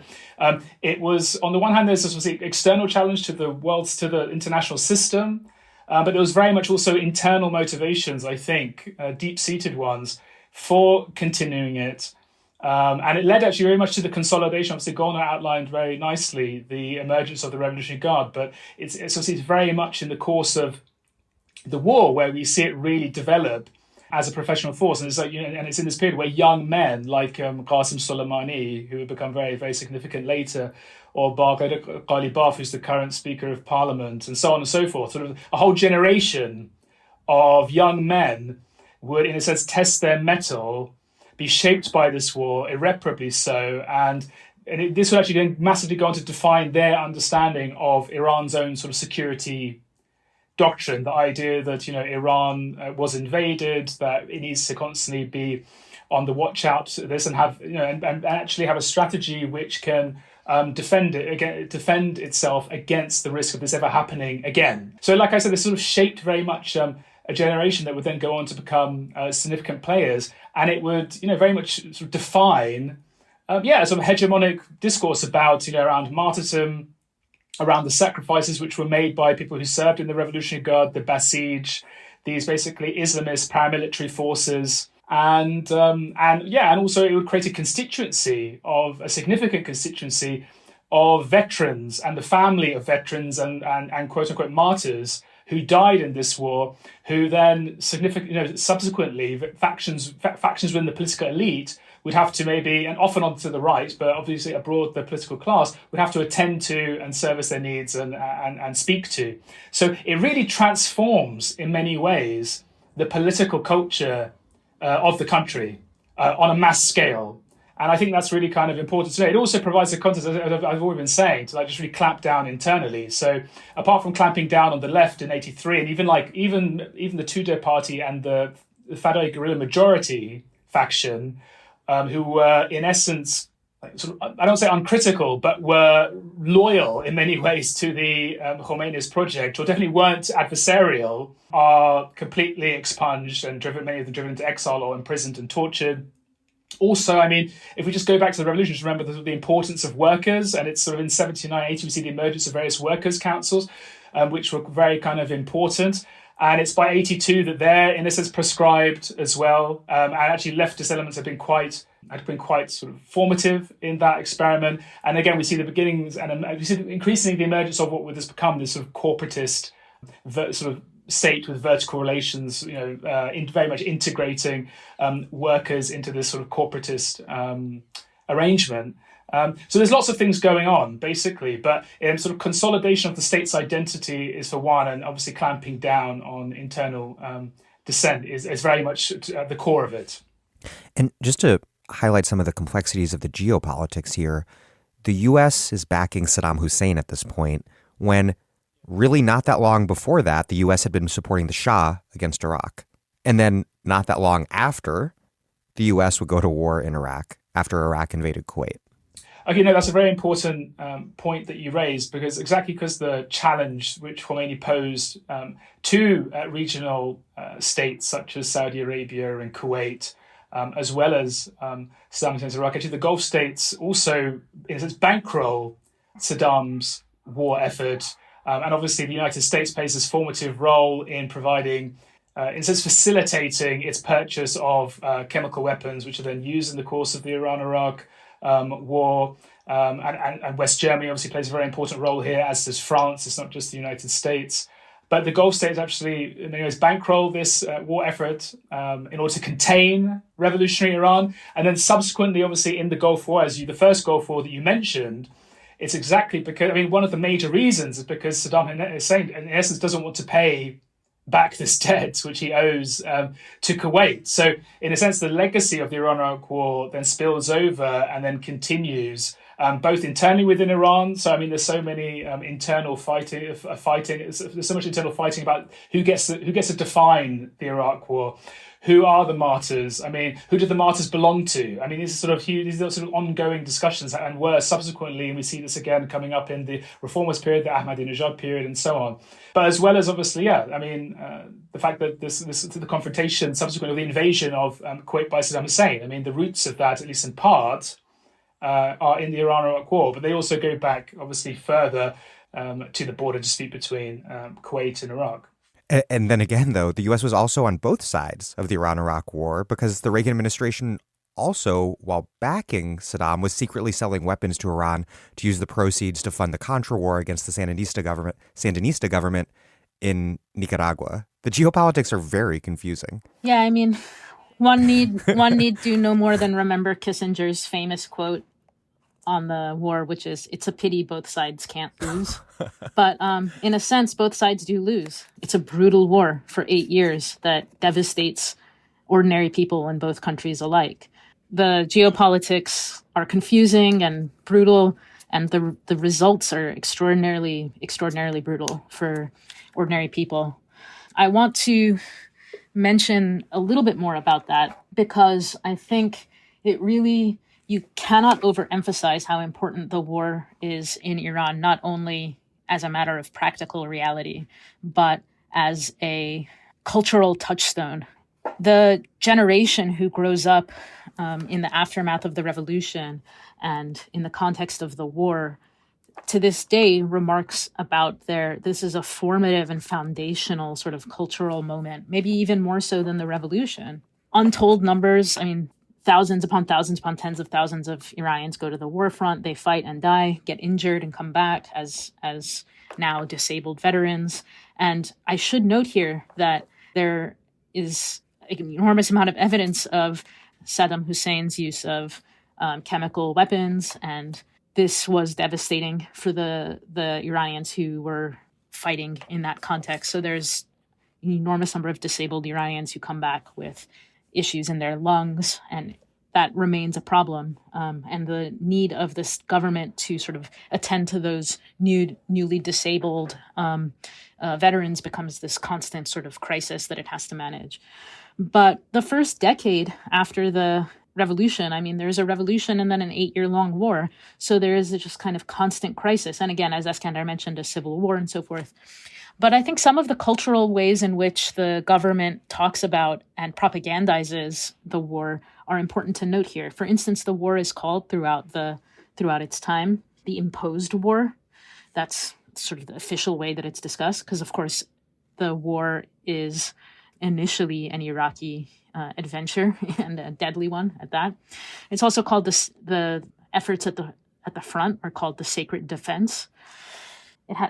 it was, on the one hand, there's this external challenge to the international system, but there was very much also internal motivations, I think, deep-seated ones, for continuing it. And it led actually very much to the consolidation. Obviously, Golnar outlined very nicely the emergence of the Revolutionary Guard, but it's very much in the course of the war where we see it really develop as a professional force. And it's like, and it's in this period where young men like Qasim Soleimani, who would become very, very significant later, or Bagher Ghalibaf, who's the current Speaker of Parliament, and so on and so forth. Sort of a whole generation of young men would, in a sense, test their mettle, be shaped by this war, irreparably so, and this would actually massively go on to define their understanding of Iran's own sort of security doctrine, the idea that Iran was invaded, that it needs to constantly be on the watch out to this and have and actually have a strategy which can defend itself against the risk of this ever happening again. So, like I said, this sort of shaped very much a generation that would then go on to become significant players, and it would very much sort of define sort of hegemonic discourse about around martyrdom, around the sacrifices which were made by people who served in the Revolutionary Guard, the Basij, these basically Islamist paramilitary forces. And also it would create a significant constituency of veterans and the family of veterans and quote unquote martyrs who died in this war, who then subsequently factions within the political elite would have to maybe, and often onto the right, but obviously abroad the political class, would have to attend to and service their needs and speak to. So it really transforms, in many ways, the political culture of the country on a mass scale. And I think that's really kind of important today. It also provides the context, as I've already been saying, to just really clamp down internally. So apart from clamping down on the left in '83, and even the Tudeh party and the Fada'i guerrilla majority faction, who were in essence, sort of, I don't say uncritical, but were loyal in many ways to the Khomeinist project, or definitely weren't adversarial, are completely expunged and many of them driven into exile or imprisoned and tortured. Also, I mean, if we just go back to the revolution, just remember the importance of workers, and it's sort of in 79, 80, we see the emergence of various workers' councils, which were very kind of important. And it's by 82 that they're, in a sense, prescribed as well. And actually, leftist elements have been quite sort of formative in that experiment. And again, we see the beginnings, and we see increasingly the emergence of what would this become this sort of corporatist sort of state with vertical relations, very much integrating workers into this sort of corporatist arrangement. So there's lots of things going on, basically, but sort of consolidation of the state's identity is for one, and obviously clamping down on internal dissent is very much at the core of it. And just to highlight some of the complexities of the geopolitics here, the U.S. is backing Saddam Hussein at this point, when really not that long before that, the U.S. had been supporting the Shah against Iraq. And then not that long after, the U.S. would go to war in Iraq after Iraq invaded Kuwait. Okay, no, that's a very important point that you raised, because the challenge which Khomeini posed to regional states such as Saudi Arabia and Kuwait, as well as Saddam Hussein's Iraq, actually the Gulf states also, in a sense, bankroll Saddam's war effort. And obviously the United States plays this formative role in providing, in a sense, facilitating its purchase of chemical weapons, which are then used in the course of the Iran-Iraq war. And West Germany obviously plays a very important role here, as does France. It's not just the United States. But the Gulf states actually, in many ways, bankroll this war effort in order to contain revolutionary Iran. And then subsequently, obviously, in the Gulf War, the first Gulf War that you mentioned, it's exactly because, one of the major reasons is because Saddam Hussein, in essence, doesn't want to pay back this debt which he owes to Kuwait. So, in a sense, the legacy of the Iran-Iraq War then spills over and then continues both internally within Iran. So, there's so many internal fighting. There's so much internal fighting about who gets to define the Iraq War. Who are the martyrs? Who do the martyrs belong to? These are sort of ongoing discussions, and were subsequently, and we see this again coming up in the reformist period, the Ahmadinejad period, and so on. But as well as obviously, the fact that the confrontation subsequent of the invasion of Kuwait by Saddam Hussein. The roots of that, at least in part, are in the Iran-Iraq War, but they also go back obviously further to the border dispute between Kuwait and Iraq. And then again, though, the U.S. was also on both sides of the Iran-Iraq war because the Reagan administration also, while backing Saddam, was secretly selling weapons to Iran to use the proceeds to fund the Contra war against the Sandinista government in Nicaragua. The geopolitics are very confusing. Yeah, I mean, one need do no more than remember Kissinger's famous quote on the war, which is, "It's a pity both sides can't lose." But in a sense, both sides do lose. It's a brutal war for 8 years that devastates ordinary people in both countries alike. The geopolitics are confusing and brutal, and the results are extraordinarily brutal for ordinary people. I want to mention a little bit more about that because I think you cannot overemphasize how important the war is in Iran, not only as a matter of practical reality, but as a cultural touchstone. The generation who grows up in the aftermath of the revolution and in the context of the war, to this day remarks about this is a formative and foundational sort of cultural moment, maybe even more so than the revolution. Untold numbers, I mean, thousands upon tens of thousands of Iranians go to the war front, they fight and die, get injured and come back as now disabled veterans. And I should note here that there is an enormous amount of evidence of Saddam Hussein's use of chemical weapons, and this was devastating for the Iranians who were fighting in that context. So there's an enormous number of disabled Iranians who come back with issues in their lungs, and that remains a problem. And the need of this government to sort of attend to those newly disabled veterans becomes this constant sort of crisis that it has to manage. But the first decade after the revolution, I mean, there's a revolution and then an 8-year-long war. So there is just kind of constant crisis. And again, as Eskandar mentioned, a civil war and so forth. But I think some of the cultural ways in which the government talks about and propagandizes the war are important to note here. For instance, the war is called throughout its time the imposed war. That's sort of the official way that it's discussed, because of course the war is initially an Iraqi adventure and a deadly one at that. It's also called the efforts at the front are called the sacred defense.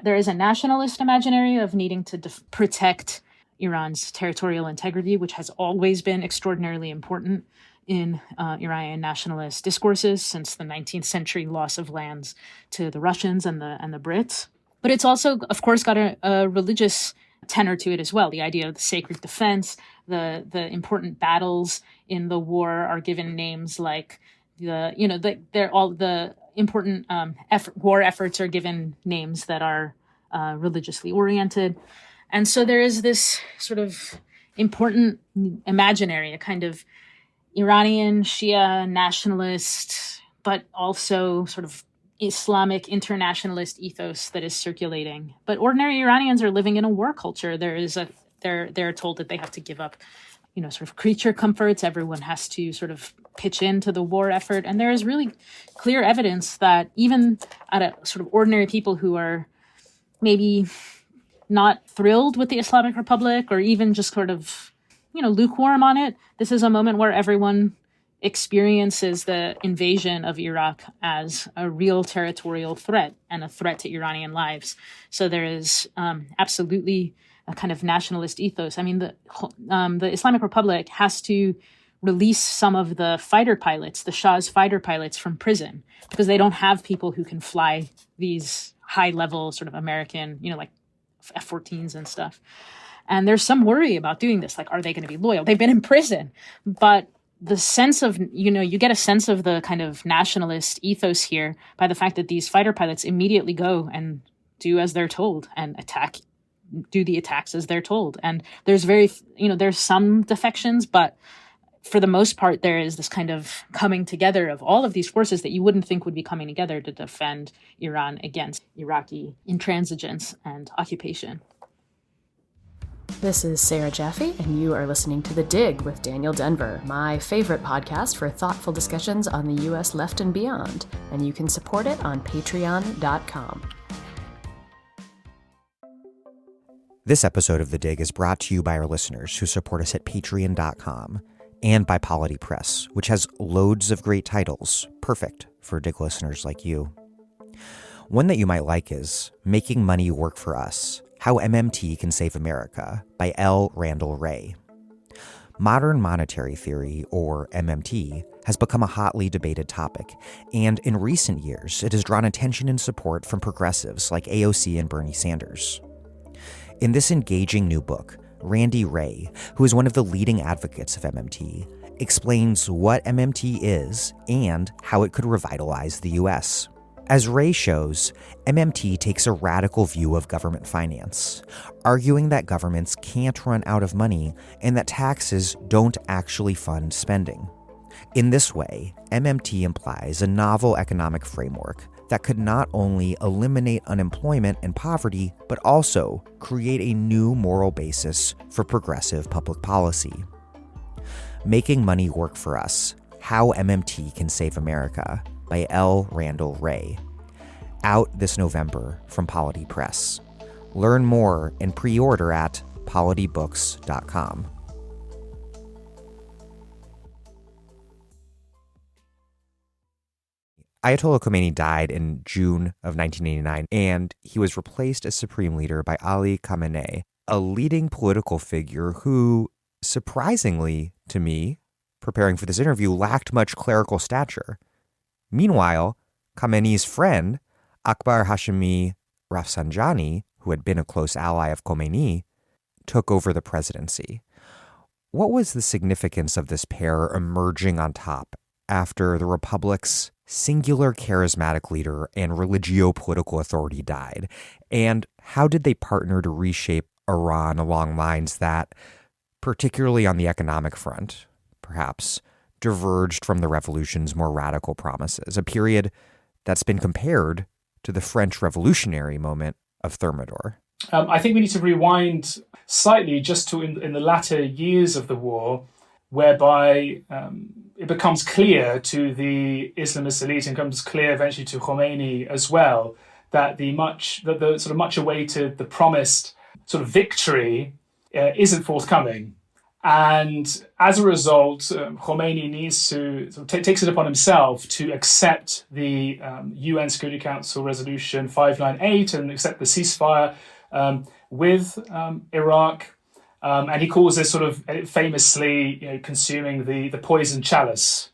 There is a nationalist imaginary of needing to protect Iran's territorial integrity, which has always been extraordinarily important in Iranian nationalist discourses since the 19th century loss of lands to the Russians and the Brits. But it's also, of course, got a religious tenor to it as well. The idea of the sacred defense, the important battles in the war are given names like the important war efforts are given names that are religiously oriented. And so there is this sort of important imaginary, a kind of Iranian Shia nationalist, but also sort of Islamic internationalist ethos that is circulating. But ordinary Iranians are living in a war culture. They're told that they have to give up, sort of creature comforts. Everyone has to sort of pitch into the war effort. And there is really clear evidence that even at a sort of ordinary people who are maybe not thrilled with the Islamic Republic or even just sort of, lukewarm on it, this is a moment where everyone experiences the invasion of Iraq as a real territorial threat and a threat to Iranian lives. So there is absolutely a kind of nationalist ethos. I mean, the Islamic Republic has to release some of the fighter pilots, the Shah's fighter pilots, from prison because they don't have people who can fly these high-level sort of American, like F-14s and stuff. And there's some worry about doing this. Like, are they going to be loyal? They've been in prison. But the sense of, you get a sense of the kind of nationalist ethos here by the fact that these fighter pilots immediately go and do as they're told and do the attacks as they're told. And there's there's some defections, but for the most part, there is this kind of coming together of all of these forces that you wouldn't think would be coming together to defend Iran against Iraqi intransigence and occupation. This is Sarah Jaffe, and you are listening to The Dig with Daniel Denver, my favorite podcast for thoughtful discussions on the U.S. left and beyond, and you can support it on patreon.com. This episode of The Dig is brought to you by our listeners who support us at patreon.com and by Polity Press, which has loads of great titles, perfect for Dig listeners like you. One that you might like is Making Money Work for Us, How MMT Can Save America by L. Randall Wray. Modern monetary theory, or MMT, has become a hotly debated topic, and in recent years it has drawn attention and support from progressives like AOC and Bernie Sanders. In this engaging new book, Randy Wray, who is one of the leading advocates of MMT, explains what MMT is and how it could revitalize the U.S. As Wray shows, MMT takes a radical view of government finance, arguing that governments can't run out of money and that taxes don't actually fund spending. In this way, MMT implies a novel economic framework that could not only eliminate unemployment and poverty, but also create a new moral basis for progressive public policy. Making Money Work for Us, How MMT Can Save America by L. Randall Wray. Out this November from Polity Press. Learn more and pre-order at politybooks.com. Ayatollah Khomeini died in June of 1989, and he was replaced as supreme leader by Ali Khamenei, a leading political figure who, surprisingly to me, preparing for this interview, lacked much clerical stature. Meanwhile, Khamenei's friend, Akbar Hashemi Rafsanjani, who had been a close ally of Khomeini, took over the presidency. What was the significance of this pair emerging on top after the Republic's singular charismatic leader and religio-political authority died? And how did they partner to reshape Iran along lines that, particularly on the economic front, perhaps, diverged from the revolution's more radical promises, a period that's been compared to the French revolutionary moment of Thermidor? I think we need to rewind slightly just to in the latter years of the war, whereby it becomes clear to the Islamist elite and becomes clear eventually to Khomeini as well that the sort of much awaited, the promised sort of victory isn't forthcoming. And as a result, Khomeini needs to takes it upon himself to accept the UN Security Council Resolution 598 and accept the ceasefire with Iraq. And he calls this sort of famously, consuming the poison chalice.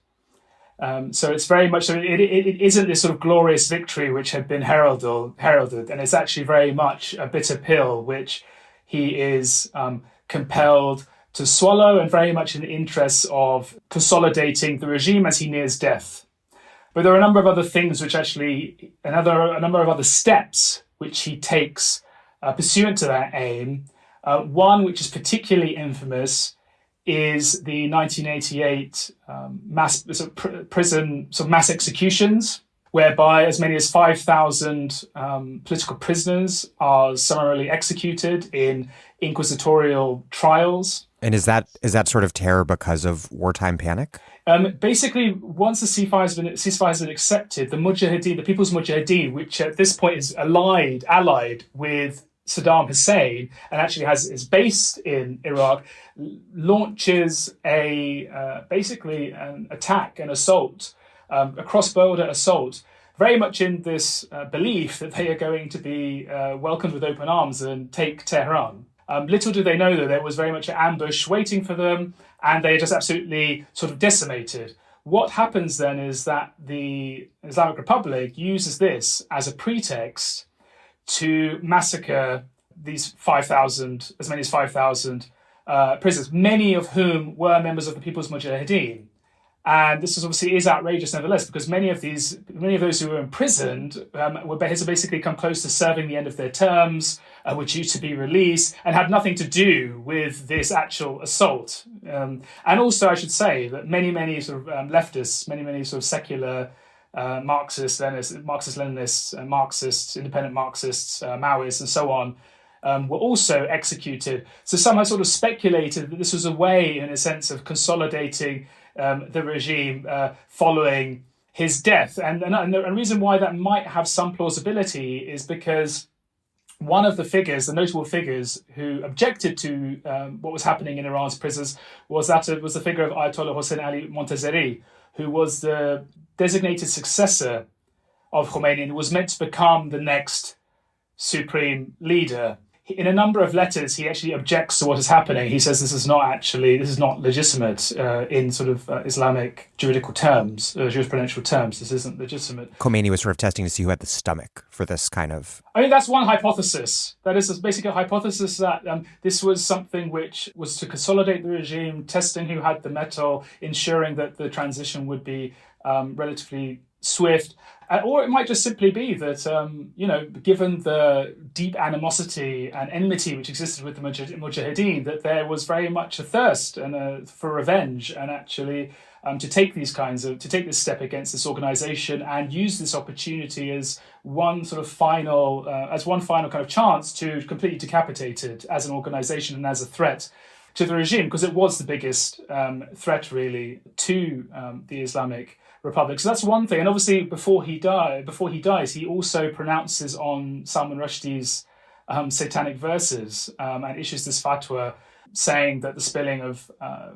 So it's very much, it isn't this sort of glorious victory which had been heralded, and it's actually very much a bitter pill which he is compelled to swallow, and very much in the interests of consolidating the regime as he nears death. But there are a number of other things which actually, a number of other steps which he takes pursuant to that aim. One which is particularly infamous is the 1988 mass executions, whereby as many as 5,000 political prisoners are summarily executed in inquisitorial trials. And is that sort of terror because of wartime panic? Basically, once the ceasefire has been accepted, the Mujahideen, the People's Mujahideen, which at this point is allied with Saddam Hussein and actually is based in Iraq, launches basically an attack, an assault, a cross-border assault, very much in this belief that they are going to be welcomed with open arms and take Tehran. Little do they know that there was very much an ambush waiting for them, and they are just absolutely sort of decimated. What happens then is that the Islamic Republic uses this as a pretext to massacre these 5,000, as many as 5,000 prisoners, many of whom were members of the People's Mujahideen. And this is outrageous nevertheless, because many of those who were imprisoned were basically come close to serving the end of their terms, were due to be released, and had nothing to do with this actual assault. And also, I should say that many sort of leftists, many sort of secular Marxists, Leninists, Marxists, independent Marxists, Maoists, and so on, were also executed. So some have sort of speculated that this was a way, in a sense, of consolidating the regime following his death. And the reason why that might have some plausibility is because one of the notable figures who objected to what was happening in Iran's prisons was the figure of Ayatollah Hossein Ali Montazeri, who was the designated successor of Khomeini and was meant to become the next supreme leader. In a number of letters, he actually objects to what is happening. He says this is not legitimate in sort of Islamic juridical terms, jurisprudential terms. This isn't legitimate. Khomeini was sort of testing to see who had the stomach for this kind of... I mean, that's one hypothesis. That is basically a hypothesis that this was something which was to consolidate the regime, testing who had the mettle, ensuring that the transition would be relatively swift. Or it might just simply be that, given the deep animosity and enmity which existed with the Mujahideen, that there was very much a thirst for revenge and actually to take this step against this organization and use this opportunity as one final kind of chance to completely decapitate it as an organization and as a threat to the regime, because it was the biggest threat really to the Islamic Republic. So that's one thing. And obviously before he dies, he also pronounces on Salman Rushdie's satanic verses and issues this fatwa saying that the spilling of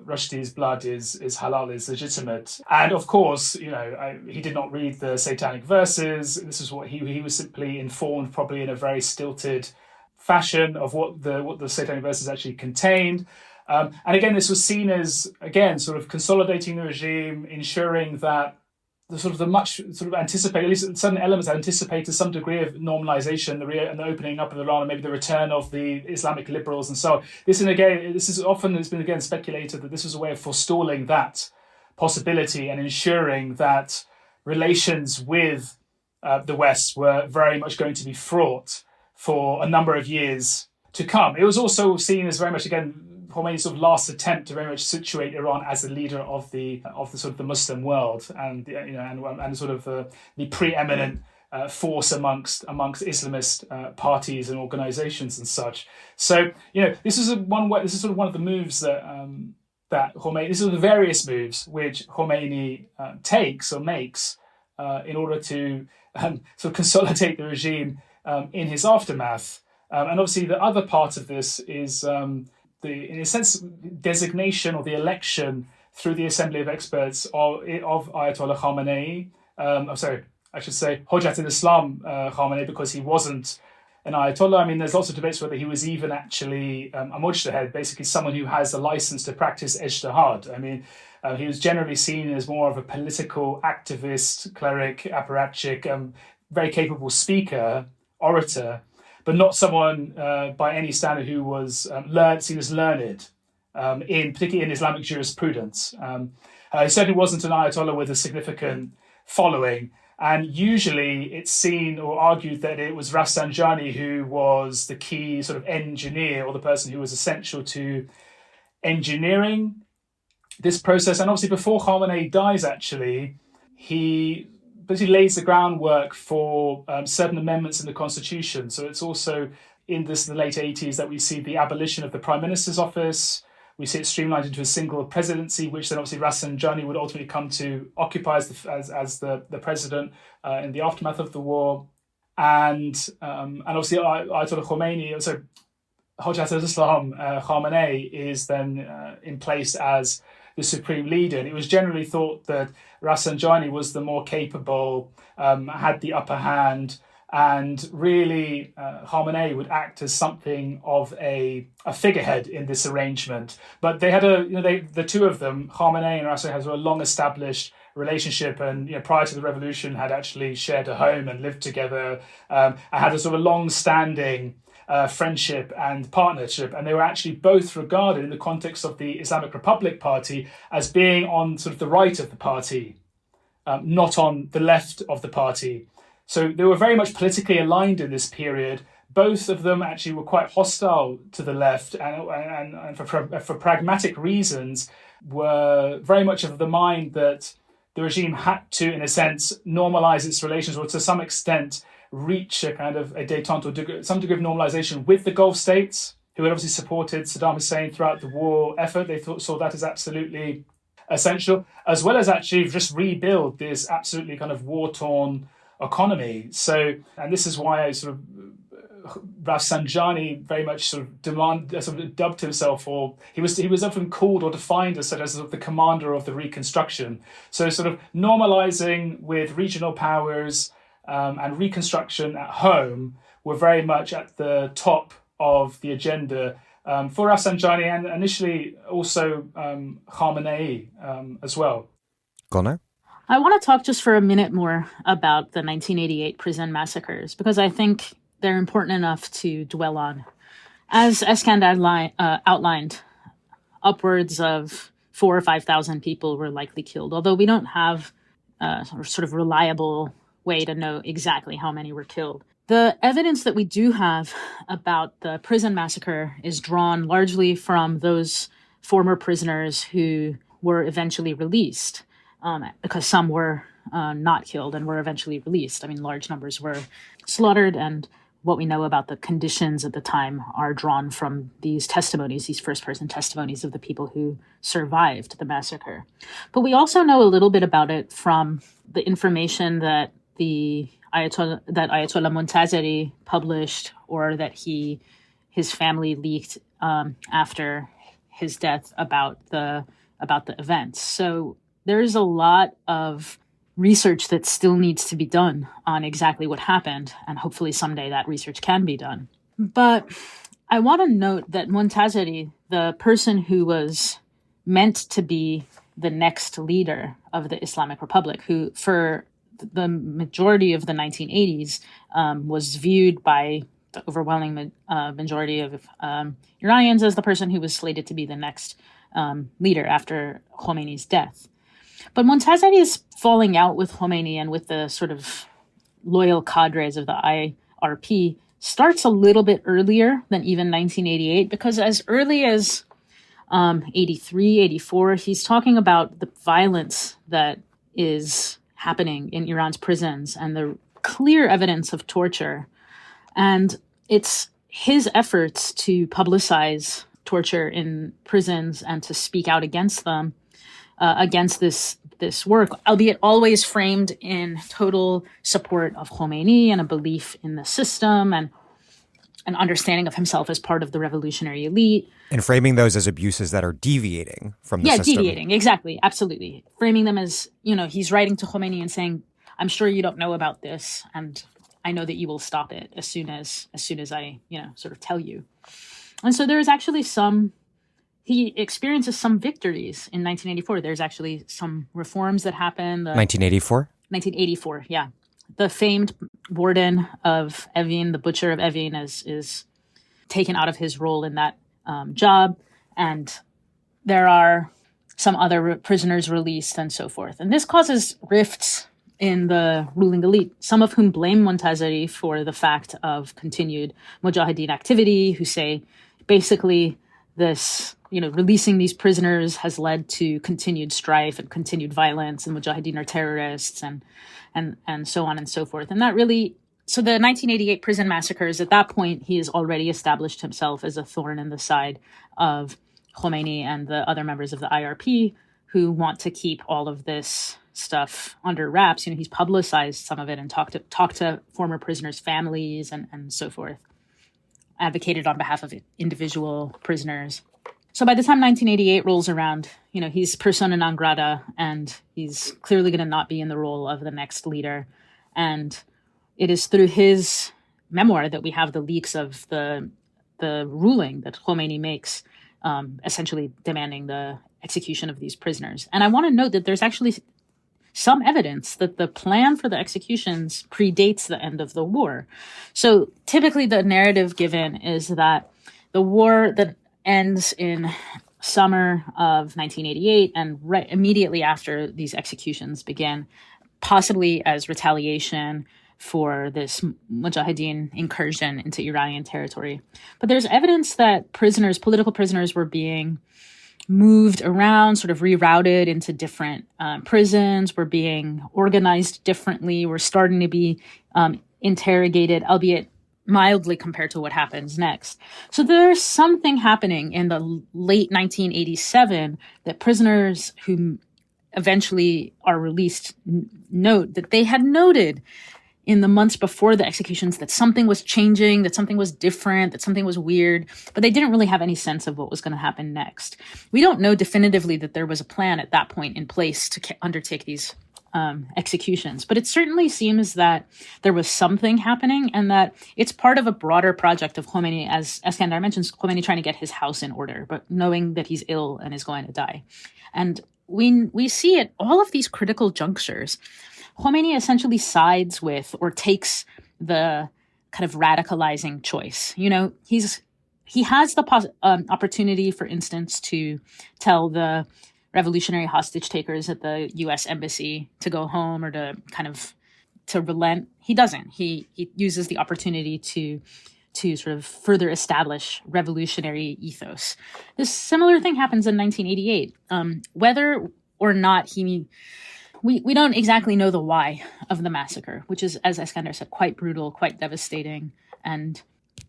Rushdie's blood is halal, is legitimate. And of course, he did not read the satanic verses. This is what he was simply informed, probably in a very stilted fashion, of what the satanic verses actually contained. And again, this was seen as, again, sort of consolidating the regime, ensuring that the much anticipated, at least certain elements that anticipated some degree of normalization, and the opening up of Iran, and maybe the return of the Islamic liberals and so on. It's been speculated that this was a way of forestalling that possibility and ensuring that relations with the West were very much going to be fraught for a number of years to come. It was also seen as very much, again, Khomeini's sort of last attempt to very much situate Iran as the leader of the sort of the Muslim world, and sort of the preeminent force amongst Islamist parties and organizations and such. So this is one of the moves that Khomeini. This is the various moves which Khomeini takes or makes in order to sort of consolidate the regime in his aftermath. And obviously, the other part of this is in a sense, designation or the election through the Assembly of Experts of Ayatollah Khamenei. Hojat al-Islam Khamenei, because he wasn't an Ayatollah. I mean, there's lots of debates whether he was even actually a mujtahid, basically someone who has the license to practice ijtihad. I mean, he was generally seen as more of a political activist, cleric, apparatchik, very capable speaker, orator, but not someone by any standard who was seen as learned, particularly in Islamic jurisprudence. He certainly wasn't an Ayatollah with a significant following, and usually it's seen or argued that it was Rafsanjani who was the key sort of engineer, or the person who was essential to engineering this process. And obviously before Khamenei dies, actually, he basically lays the groundwork for certain amendments in the constitution. So it's also in the late 80s that we see the abolition of the Prime Minister's office. We see it streamlined into a single presidency, which then obviously Rafsanjani would ultimately come to occupy as the president in the aftermath of the war. And obviously Ayatollah Khomeini, so Hojat al-Islam Khamenei is then in place as the supreme leader. And it was generally thought that Rafsanjani was the more capable, had the upper hand, and really Khamenei would act as something of a figurehead in this arrangement. But they had the two of them, Khamenei and Rafsanjani, had a long-established relationship, and prior to the revolution had actually shared a home and lived together, and had a sort of long-standing friendship and partnership, and they were actually both regarded in the context of the Islamic Republic Party as being on sort of the right of the party, not on the left of the party. So they were very much politically aligned in this period. Both of them actually were quite hostile to the left, and for pragmatic reasons were very much of the mind that the regime had to, in a sense, normalize its relations, or to some extent reach a kind of a détente or some degree of normalization with the Gulf states, who had obviously supported Saddam Hussein throughout the war effort. They saw that as absolutely essential, as well as actually just rebuild this absolutely kind of war-torn economy. So, and this is why Rafsanjani very much sort of dubbed himself, or he was often called or defined as sort of the commander of the reconstruction. So sort of normalizing with regional powers and reconstruction at home were very much at the top of the agenda for Rafsanjani, and initially also Khamenei as well. Golnar? I want to talk just for a minute more about the 1988 prison massacres, because I think they're important enough to dwell on. As Eskandar outlined, upwards of 4,000 or 5,000 people were likely killed, although we don't have a sort of reliable way to know exactly how many were killed. The evidence that we do have about the prison massacre is drawn largely from those former prisoners who were eventually released, because some were not killed and were eventually released. I mean, large numbers were slaughtered, and what we know about the conditions at the time are drawn from these testimonies, these first-person testimonies of the people who survived the massacre. But we also know a little bit about it from the information that Ayatollah Montazeri published, or that his family leaked after his death about the events. So there's a lot of research that still needs to be done on exactly what happened, and hopefully someday that research can be done. But I want to note that Montazeri, the person who was meant to be the next leader of the Islamic Republic, who for the majority of the 1980s was viewed by the overwhelming majority of Iranians as the person who was slated to be the next leader after Khomeini's death. But Montazeri is falling out with Khomeini and with the sort of loyal cadres of the IRP starts a little bit earlier than even 1988, because as early as 83, 84, he's talking about the violence that is happening in Iran's prisons and the clear evidence of torture. And it's his efforts to publicize torture in prisons and to speak out against them, against this work, albeit always framed in total support of Khomeini and a belief in the system and an understanding of himself as part of the revolutionary elite. And framing those as abuses that are deviating from the system. Yeah, deviating, exactly, absolutely. Framing them as, he's writing to Khomeini and saying, I'm sure you don't know about this, and I know that you will stop it as soon as I, sort of tell you. And so there is actually he experiences some victories in 1984. There's actually some reforms that happen. 1984? 1984, yeah. The famed warden of Evin, the butcher of Evin, is taken out of his role in that job. And there are some other prisoners released and so forth. And this causes rifts in the ruling elite, some of whom blame Montazeri for the fact of continued Mujahideen activity, who say basically this, releasing these prisoners has led to continued strife and continued violence, and Mujahideen are terrorists, and so on and so forth. And that really, so the 1988 prison massacres, at that point, he has already established himself as a thorn in the side of Khomeini and the other members of the IRP who want to keep all of this stuff under wraps. He's publicized some of it and talked to former prisoners' families and so forth, advocated on behalf of individual prisoners. So by the time 1988 rolls around, he's persona non grata, and he's clearly going to not be in the role of the next leader. And it is through his memoir that we have the leaks of the ruling that Khomeini makes, essentially demanding the execution of these prisoners. And I want to note that there's actually some evidence that the plan for the executions predates the end of the war. So typically the narrative given is that the war that ends in summer of 1988 and right immediately after these executions begin, possibly as retaliation for this Mujahideen incursion into Iranian territory. But there's evidence that political prisoners were being moved around, sort of rerouted into different prisons, were being organized differently, were starting to be interrogated, albeit mildly compared to what happens next. So there's something happening in the late 1987 that prisoners who eventually are released note that they had noted in the months before the executions that something was changing, that something was different, that something was weird, but they didn't really have any sense of what was going to happen next. We don't know definitively that there was a plan at that point in place to undertake these executions, but it certainly seems that there was something happening and that it's part of a broader project of Khomeini, as Eskandar mentions, Khomeini trying to get his house in order, but knowing that he's ill and is going to die. And we see at all of these critical junctures, Khomeini essentially sides with or takes the kind of radicalizing choice. You know, he has the opportunity, for instance, to tell the revolutionary hostage takers at the U.S. embassy to go home or to relent. He doesn't. He uses the opportunity to sort of further establish revolutionary ethos. This similar thing happens in 1988. Whether or not we don't exactly know the why of the massacre, which is, as Eskandar said, quite brutal, quite devastating, and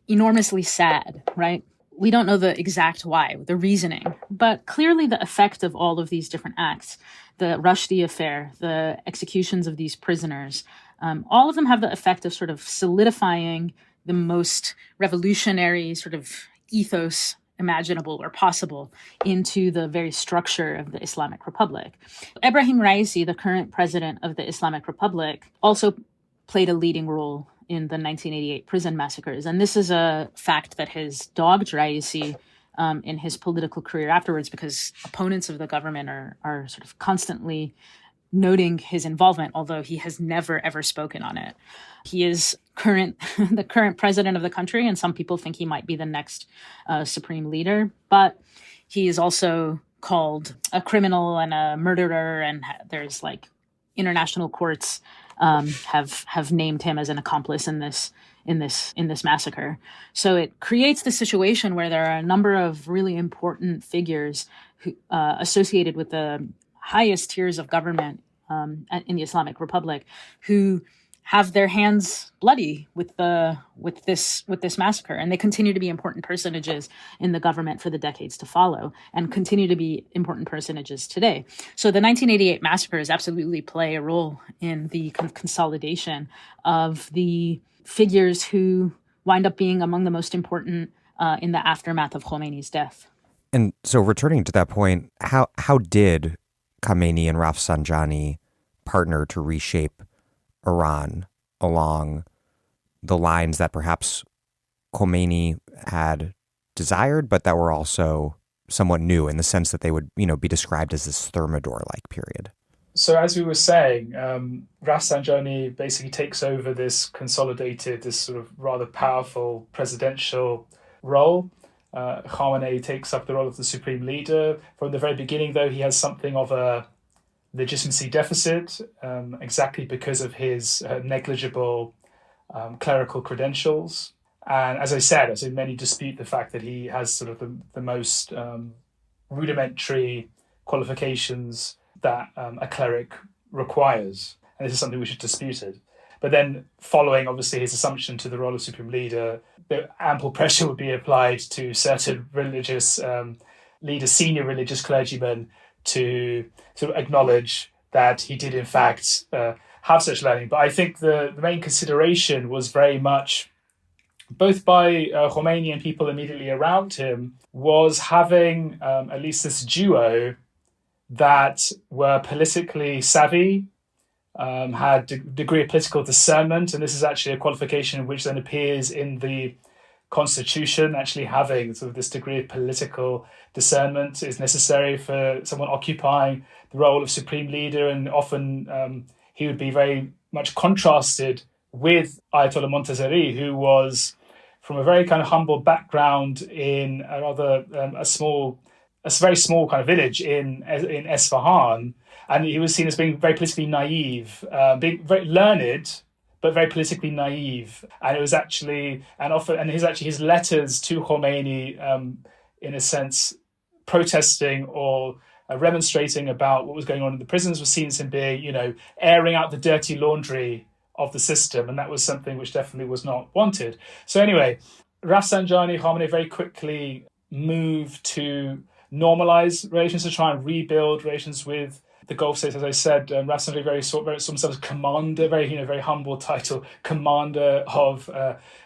enormously sad, right? We don't know the exact why, the reasoning, but clearly the effect of all of these different acts, the Rushdie affair, the executions of these prisoners, all of them have the effect of sort of solidifying the most revolutionary sort of ethos imaginable or possible into the very structure of the Islamic Republic. Ebrahim Raisi, the current president of the Islamic Republic, also played a leading role in the 1988 prison massacres. And this is a fact that has dogged Raisi in his political career afterwards, because opponents of the government are sort of constantly noting his involvement, although he has never, ever spoken on it. He is the current president of the country, and some people think he might be the next supreme leader. But he is also called a criminal and a murderer, and there's like international courts have named him as an accomplice in this massacre. So it creates the situation where there are a number of really important figures who, associated with the highest tiers of government in the Islamic Republic, who have their hands bloody with this massacre, and they continue to be important personages in the government for the decades to follow, and continue to be important personages today. So the 1988 massacres absolutely play a role in the consolidation of the figures who wind up being among the most important in the aftermath of Khomeini's death. And so, returning to that point, how did Khamenei and Rafsanjani partner to reshape Iran along the lines that perhaps Khomeini had desired, but that were also somewhat new in the sense that they would, be described as this Thermidor-like period? So as we were saying, Rafsanjani basically takes over this sort of rather powerful presidential role. Khamenei takes up the role of the supreme leader. From the very beginning, though, he has something of a legitimacy deficit, exactly because of his negligible clerical credentials. And as I said, many dispute the fact that he has sort of the most rudimentary qualifications that a cleric requires. And this is something we should dispute it. But then following, obviously, his assumption to the role of supreme leader, the ample pressure would be applied to certain religious leaders, senior religious clergymen, to sort of acknowledge that he did, in fact, have such learning. But I think the main consideration was very much, both by Khomeini and people immediately around him, was having at least this duo that were politically savvy, had a degree of political discernment, and this is actually a qualification which then appears in the constitution. Actually having sort of this degree of political discernment is necessary for someone occupying the role of supreme leader, and often he would be very much contrasted with Ayatollah Montazeri, who was from a very kind of humble background in a rather a very small kind of village in Esfahan, and he was seen as being very politically naive, being very learned, but very politically naive. And it was actually, his letters to Khomeini, in a sense, protesting or remonstrating about what was going on in the prisons, was seen as him being, airing out the dirty laundry of the system, and that was something which definitely was not wanted. So anyway, Rafsanjani, Khamenei very quickly moved to normalize relations, to try and rebuild relations with the Gulf states, as I said. Rafsanjani saw himself as commander, very humble title, commander of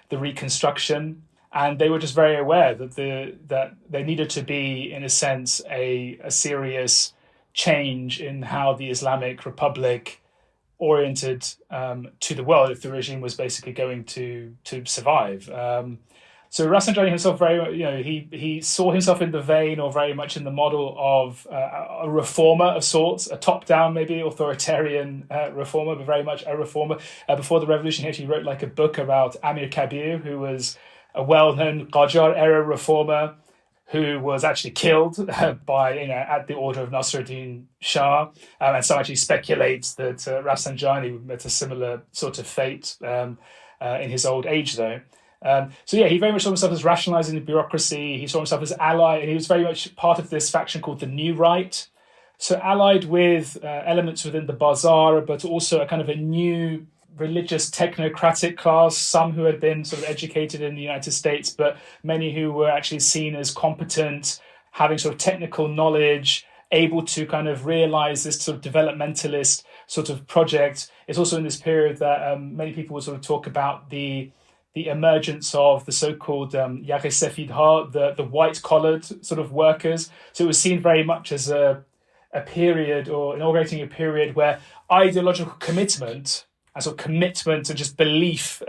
the reconstruction. And they were just very aware that they needed to be, in a sense, a serious change in how the Islamic Republic oriented to the world if the regime was basically going to survive. So Rafsanjani himself, he saw himself in the vein, or very much in the model of a reformer of sorts, a top-down, maybe authoritarian reformer, but very much a reformer. Before the revolution, he actually wrote like a book about Amir Kabir, who was a well-known Qajar-era reformer who was actually killed by, at the order of Nasruddin Shah. And some actually speculates that Rafsanjani met a similar sort of fate in his old age, though. He very much saw himself as rationalizing the bureaucracy. He saw himself as ally, and he was very much part of this faction called the New Right. So allied with elements within the Bazaar, but also a kind of a new religious technocratic class, some who had been sort of educated in the United States, but many who were actually seen as competent, having sort of technical knowledge, able to kind of realize this sort of developmentalist sort of project. It's also in this period that many people will sort of talk about the emergence of the so-called Yaghi Sefidha, the white-collared sort of workers. So it was seen very much as a period, or inaugurating a period, where ideological commitment and just belief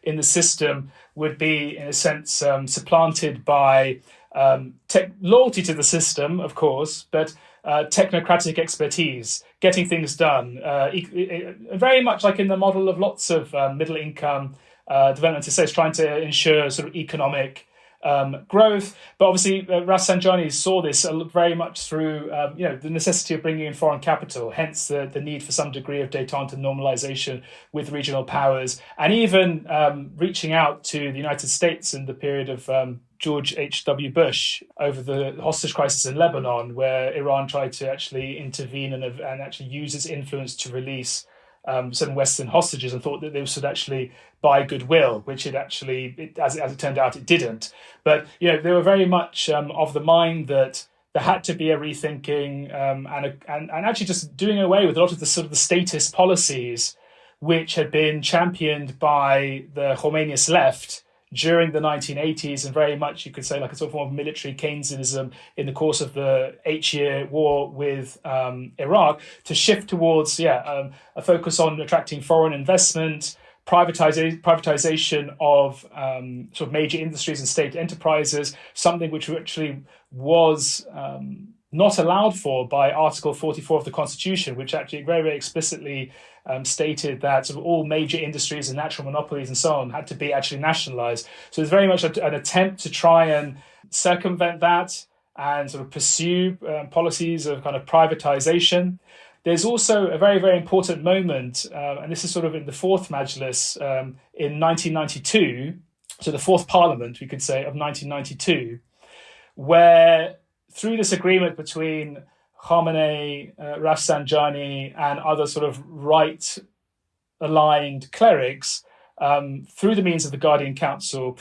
in the system would be, in a sense, supplanted by loyalty to the system, of course, but technocratic expertise, getting things done, very much like in the model of lots of middle-income development states, trying to ensure sort of economic growth. But obviously, Rafsanjani saw this very much through, the necessity of bringing in foreign capital, hence the need for some degree of détente and normalization with regional powers, and even reaching out to the United States in the period of George H.W. Bush over the hostage crisis in Lebanon, where Iran tried to actually intervene and actually use its influence to release some Western hostages, and thought that they should actually buy goodwill, which as it turned out, it didn't. But they were very much of the mind that there had to be a rethinking and actually just doing away with a lot of the sort of the statist policies which had been championed by the Khomeiniist left during the 1980s, and very much, you could say, like a sort of form of military Keynesianism in the course of the 8-year war with Iraq, to shift towards a focus on attracting foreign investment, privatization of sort of major industries and state enterprises, something which actually was not allowed for by Article 44 of the Constitution, which actually very, very explicitly stated that sort of all major industries and natural monopolies and so on had to be actually nationalized. So there's very much an attempt to try and circumvent that and sort of pursue policies of kind of privatization. There's also a very, very important moment, and this is sort of in the fourth Majlis in 1992, so the fourth Parliament, we could say, of 1992, where through this agreement between Khamenei, Rafsanjani, and other sort of right-aligned clerics, through the means of the Guardian Council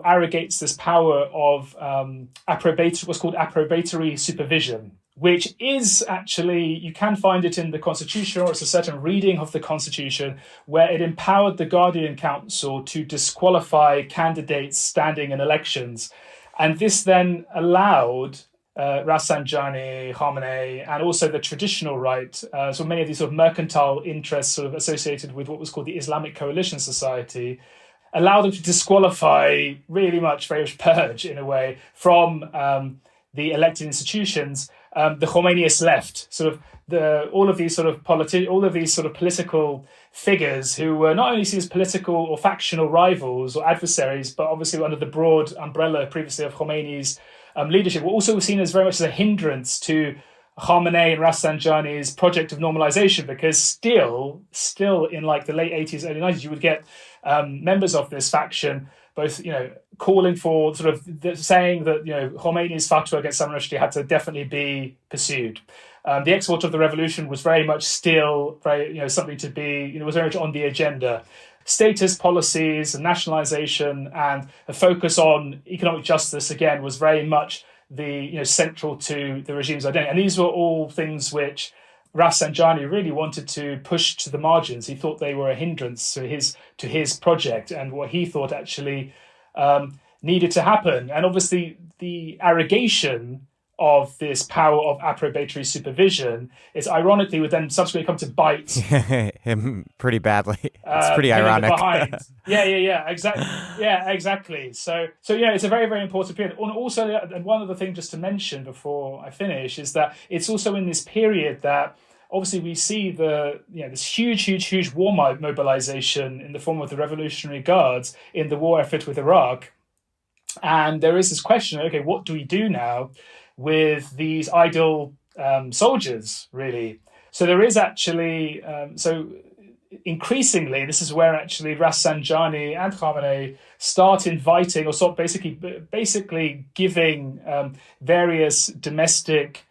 arrogates this power of what's called approbatory supervision, which is actually, you can find it in the Constitution, or it's a certain reading of the Constitution, where it empowered the Guardian Council to disqualify candidates standing in elections. And this then allowed Rafsanjani, Khamenei, and also the traditional right, so many of these sort of mercantile interests sort of associated with what was called the Islamic Coalition Society, allowed them to disqualify, really much, very much purge in a way, from the elected institutions, the Khomeiniist left, sort of all of these sort of political figures who were not only seen as political or factional rivals or adversaries, but obviously under the broad umbrella previously of Khomeini's leadership, were also seen as very much as a hindrance to Khamenei and Rafsanjani's project of normalization, because still in like the late 80s, early 90s, you would get members of this faction both, calling for sort of saying that, Khomeini's fatwa against Salman Rushdie had to definitely be pursued. The export of the revolution was very much still very, something to be, was very much on the agenda. Statist policies and nationalization and a focus on economic justice, again, was very much central to the regime's identity. And these were all things which Rafsanjani really wanted to push to the margins. He thought they were a hindrance to his project and what he thought actually needed to happen. And obviously the arrogation of this power of approbatory supervision is ironically would then subsequently come to bite him pretty badly. It's pretty ironic. Exactly. So it's a very, very important period. And also, and one other thing just to mention before I finish is that it's also in this period that obviously we see this huge war mobilization in the form of the Revolutionary Guards in the war effort with Iraq. And there is this question, okay, what do we do now with these idle soldiers, really? So there is actually, increasingly, this is where actually Rafsanjani and Khamenei start inviting or start basically giving various domestic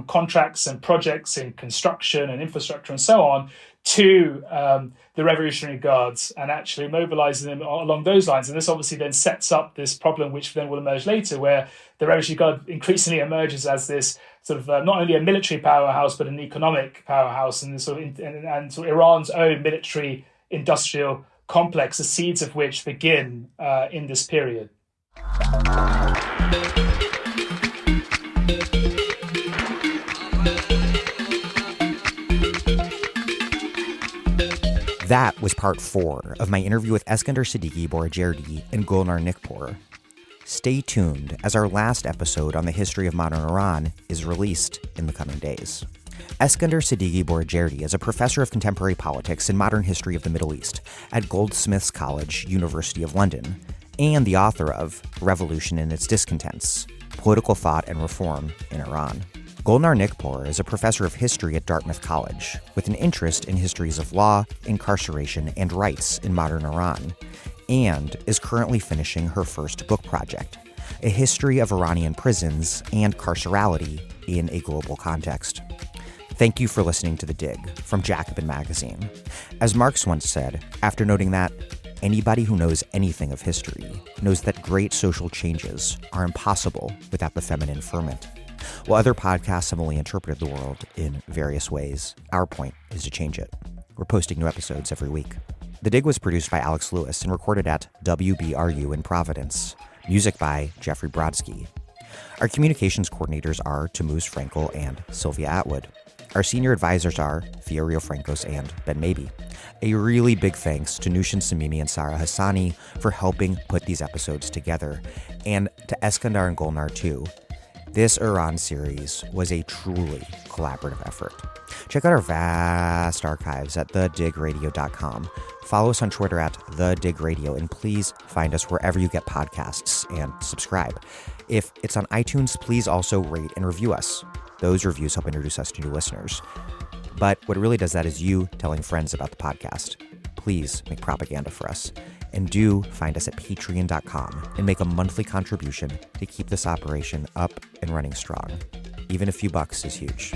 contracts and projects in construction and infrastructure and so on to the Revolutionary Guards and actually mobilizing them along those lines. And this obviously then sets up this problem, which then will emerge later, where the Revolutionary Guard increasingly emerges as this sort of not only a military powerhouse, but an economic powerhouse, and sort of Iran's own military industrial complex, the seeds of which begin in this period. That was part 4 of my interview with Eskandar Sadeghi-Boroujerdi and Golnar Nikpour. Stay tuned as our last episode on the history of modern Iran is released in the coming days. Eskandar Sadeghi-Boroujerdi is a professor of contemporary politics and modern history of the Middle East at Goldsmiths College, University of London, and the author of Revolution and Its Discontents, Political Thought and Reform in Iran. Golnar Nikpour is a professor of history at Dartmouth College, with an interest in histories of law, incarceration, and rights in modern Iran, and is currently finishing her first book project, A History of Iranian Prisons and Carcerality in a Global Context. Thank you for listening to The Dig from Jacobin Magazine. As Marx once said, after noting that anybody who knows anything of history knows that great social changes are impossible without the feminine ferment. While other podcasts have only interpreted the world in various ways, our point is to change it. We're posting new episodes every week. The Dig was produced by Alex Lewis and recorded at WBRU in Providence. Music by Jeffrey Brodsky. Our communications coordinators are Tamuz Frankel and Sylvia Atwood. Our senior advisors are Fiorio Francos and Ben Mabey. A really big thanks to Nushin Samimi and Sarah Hassani for helping put these episodes together, and to Eskandar and Golnar too. This Iran series was a truly collaborative effort. Check out our vast archives at thedigradio.com. Follow us on Twitter at thedigradio, and please find us wherever you get podcasts and subscribe. If it's on iTunes, please also rate and review us. Those reviews help introduce us to new listeners. But what really does that is you telling friends about the podcast. Please make propaganda for us. And do find us at patreon.com and make a monthly contribution to keep this operation up and running strong. Even a few bucks is huge.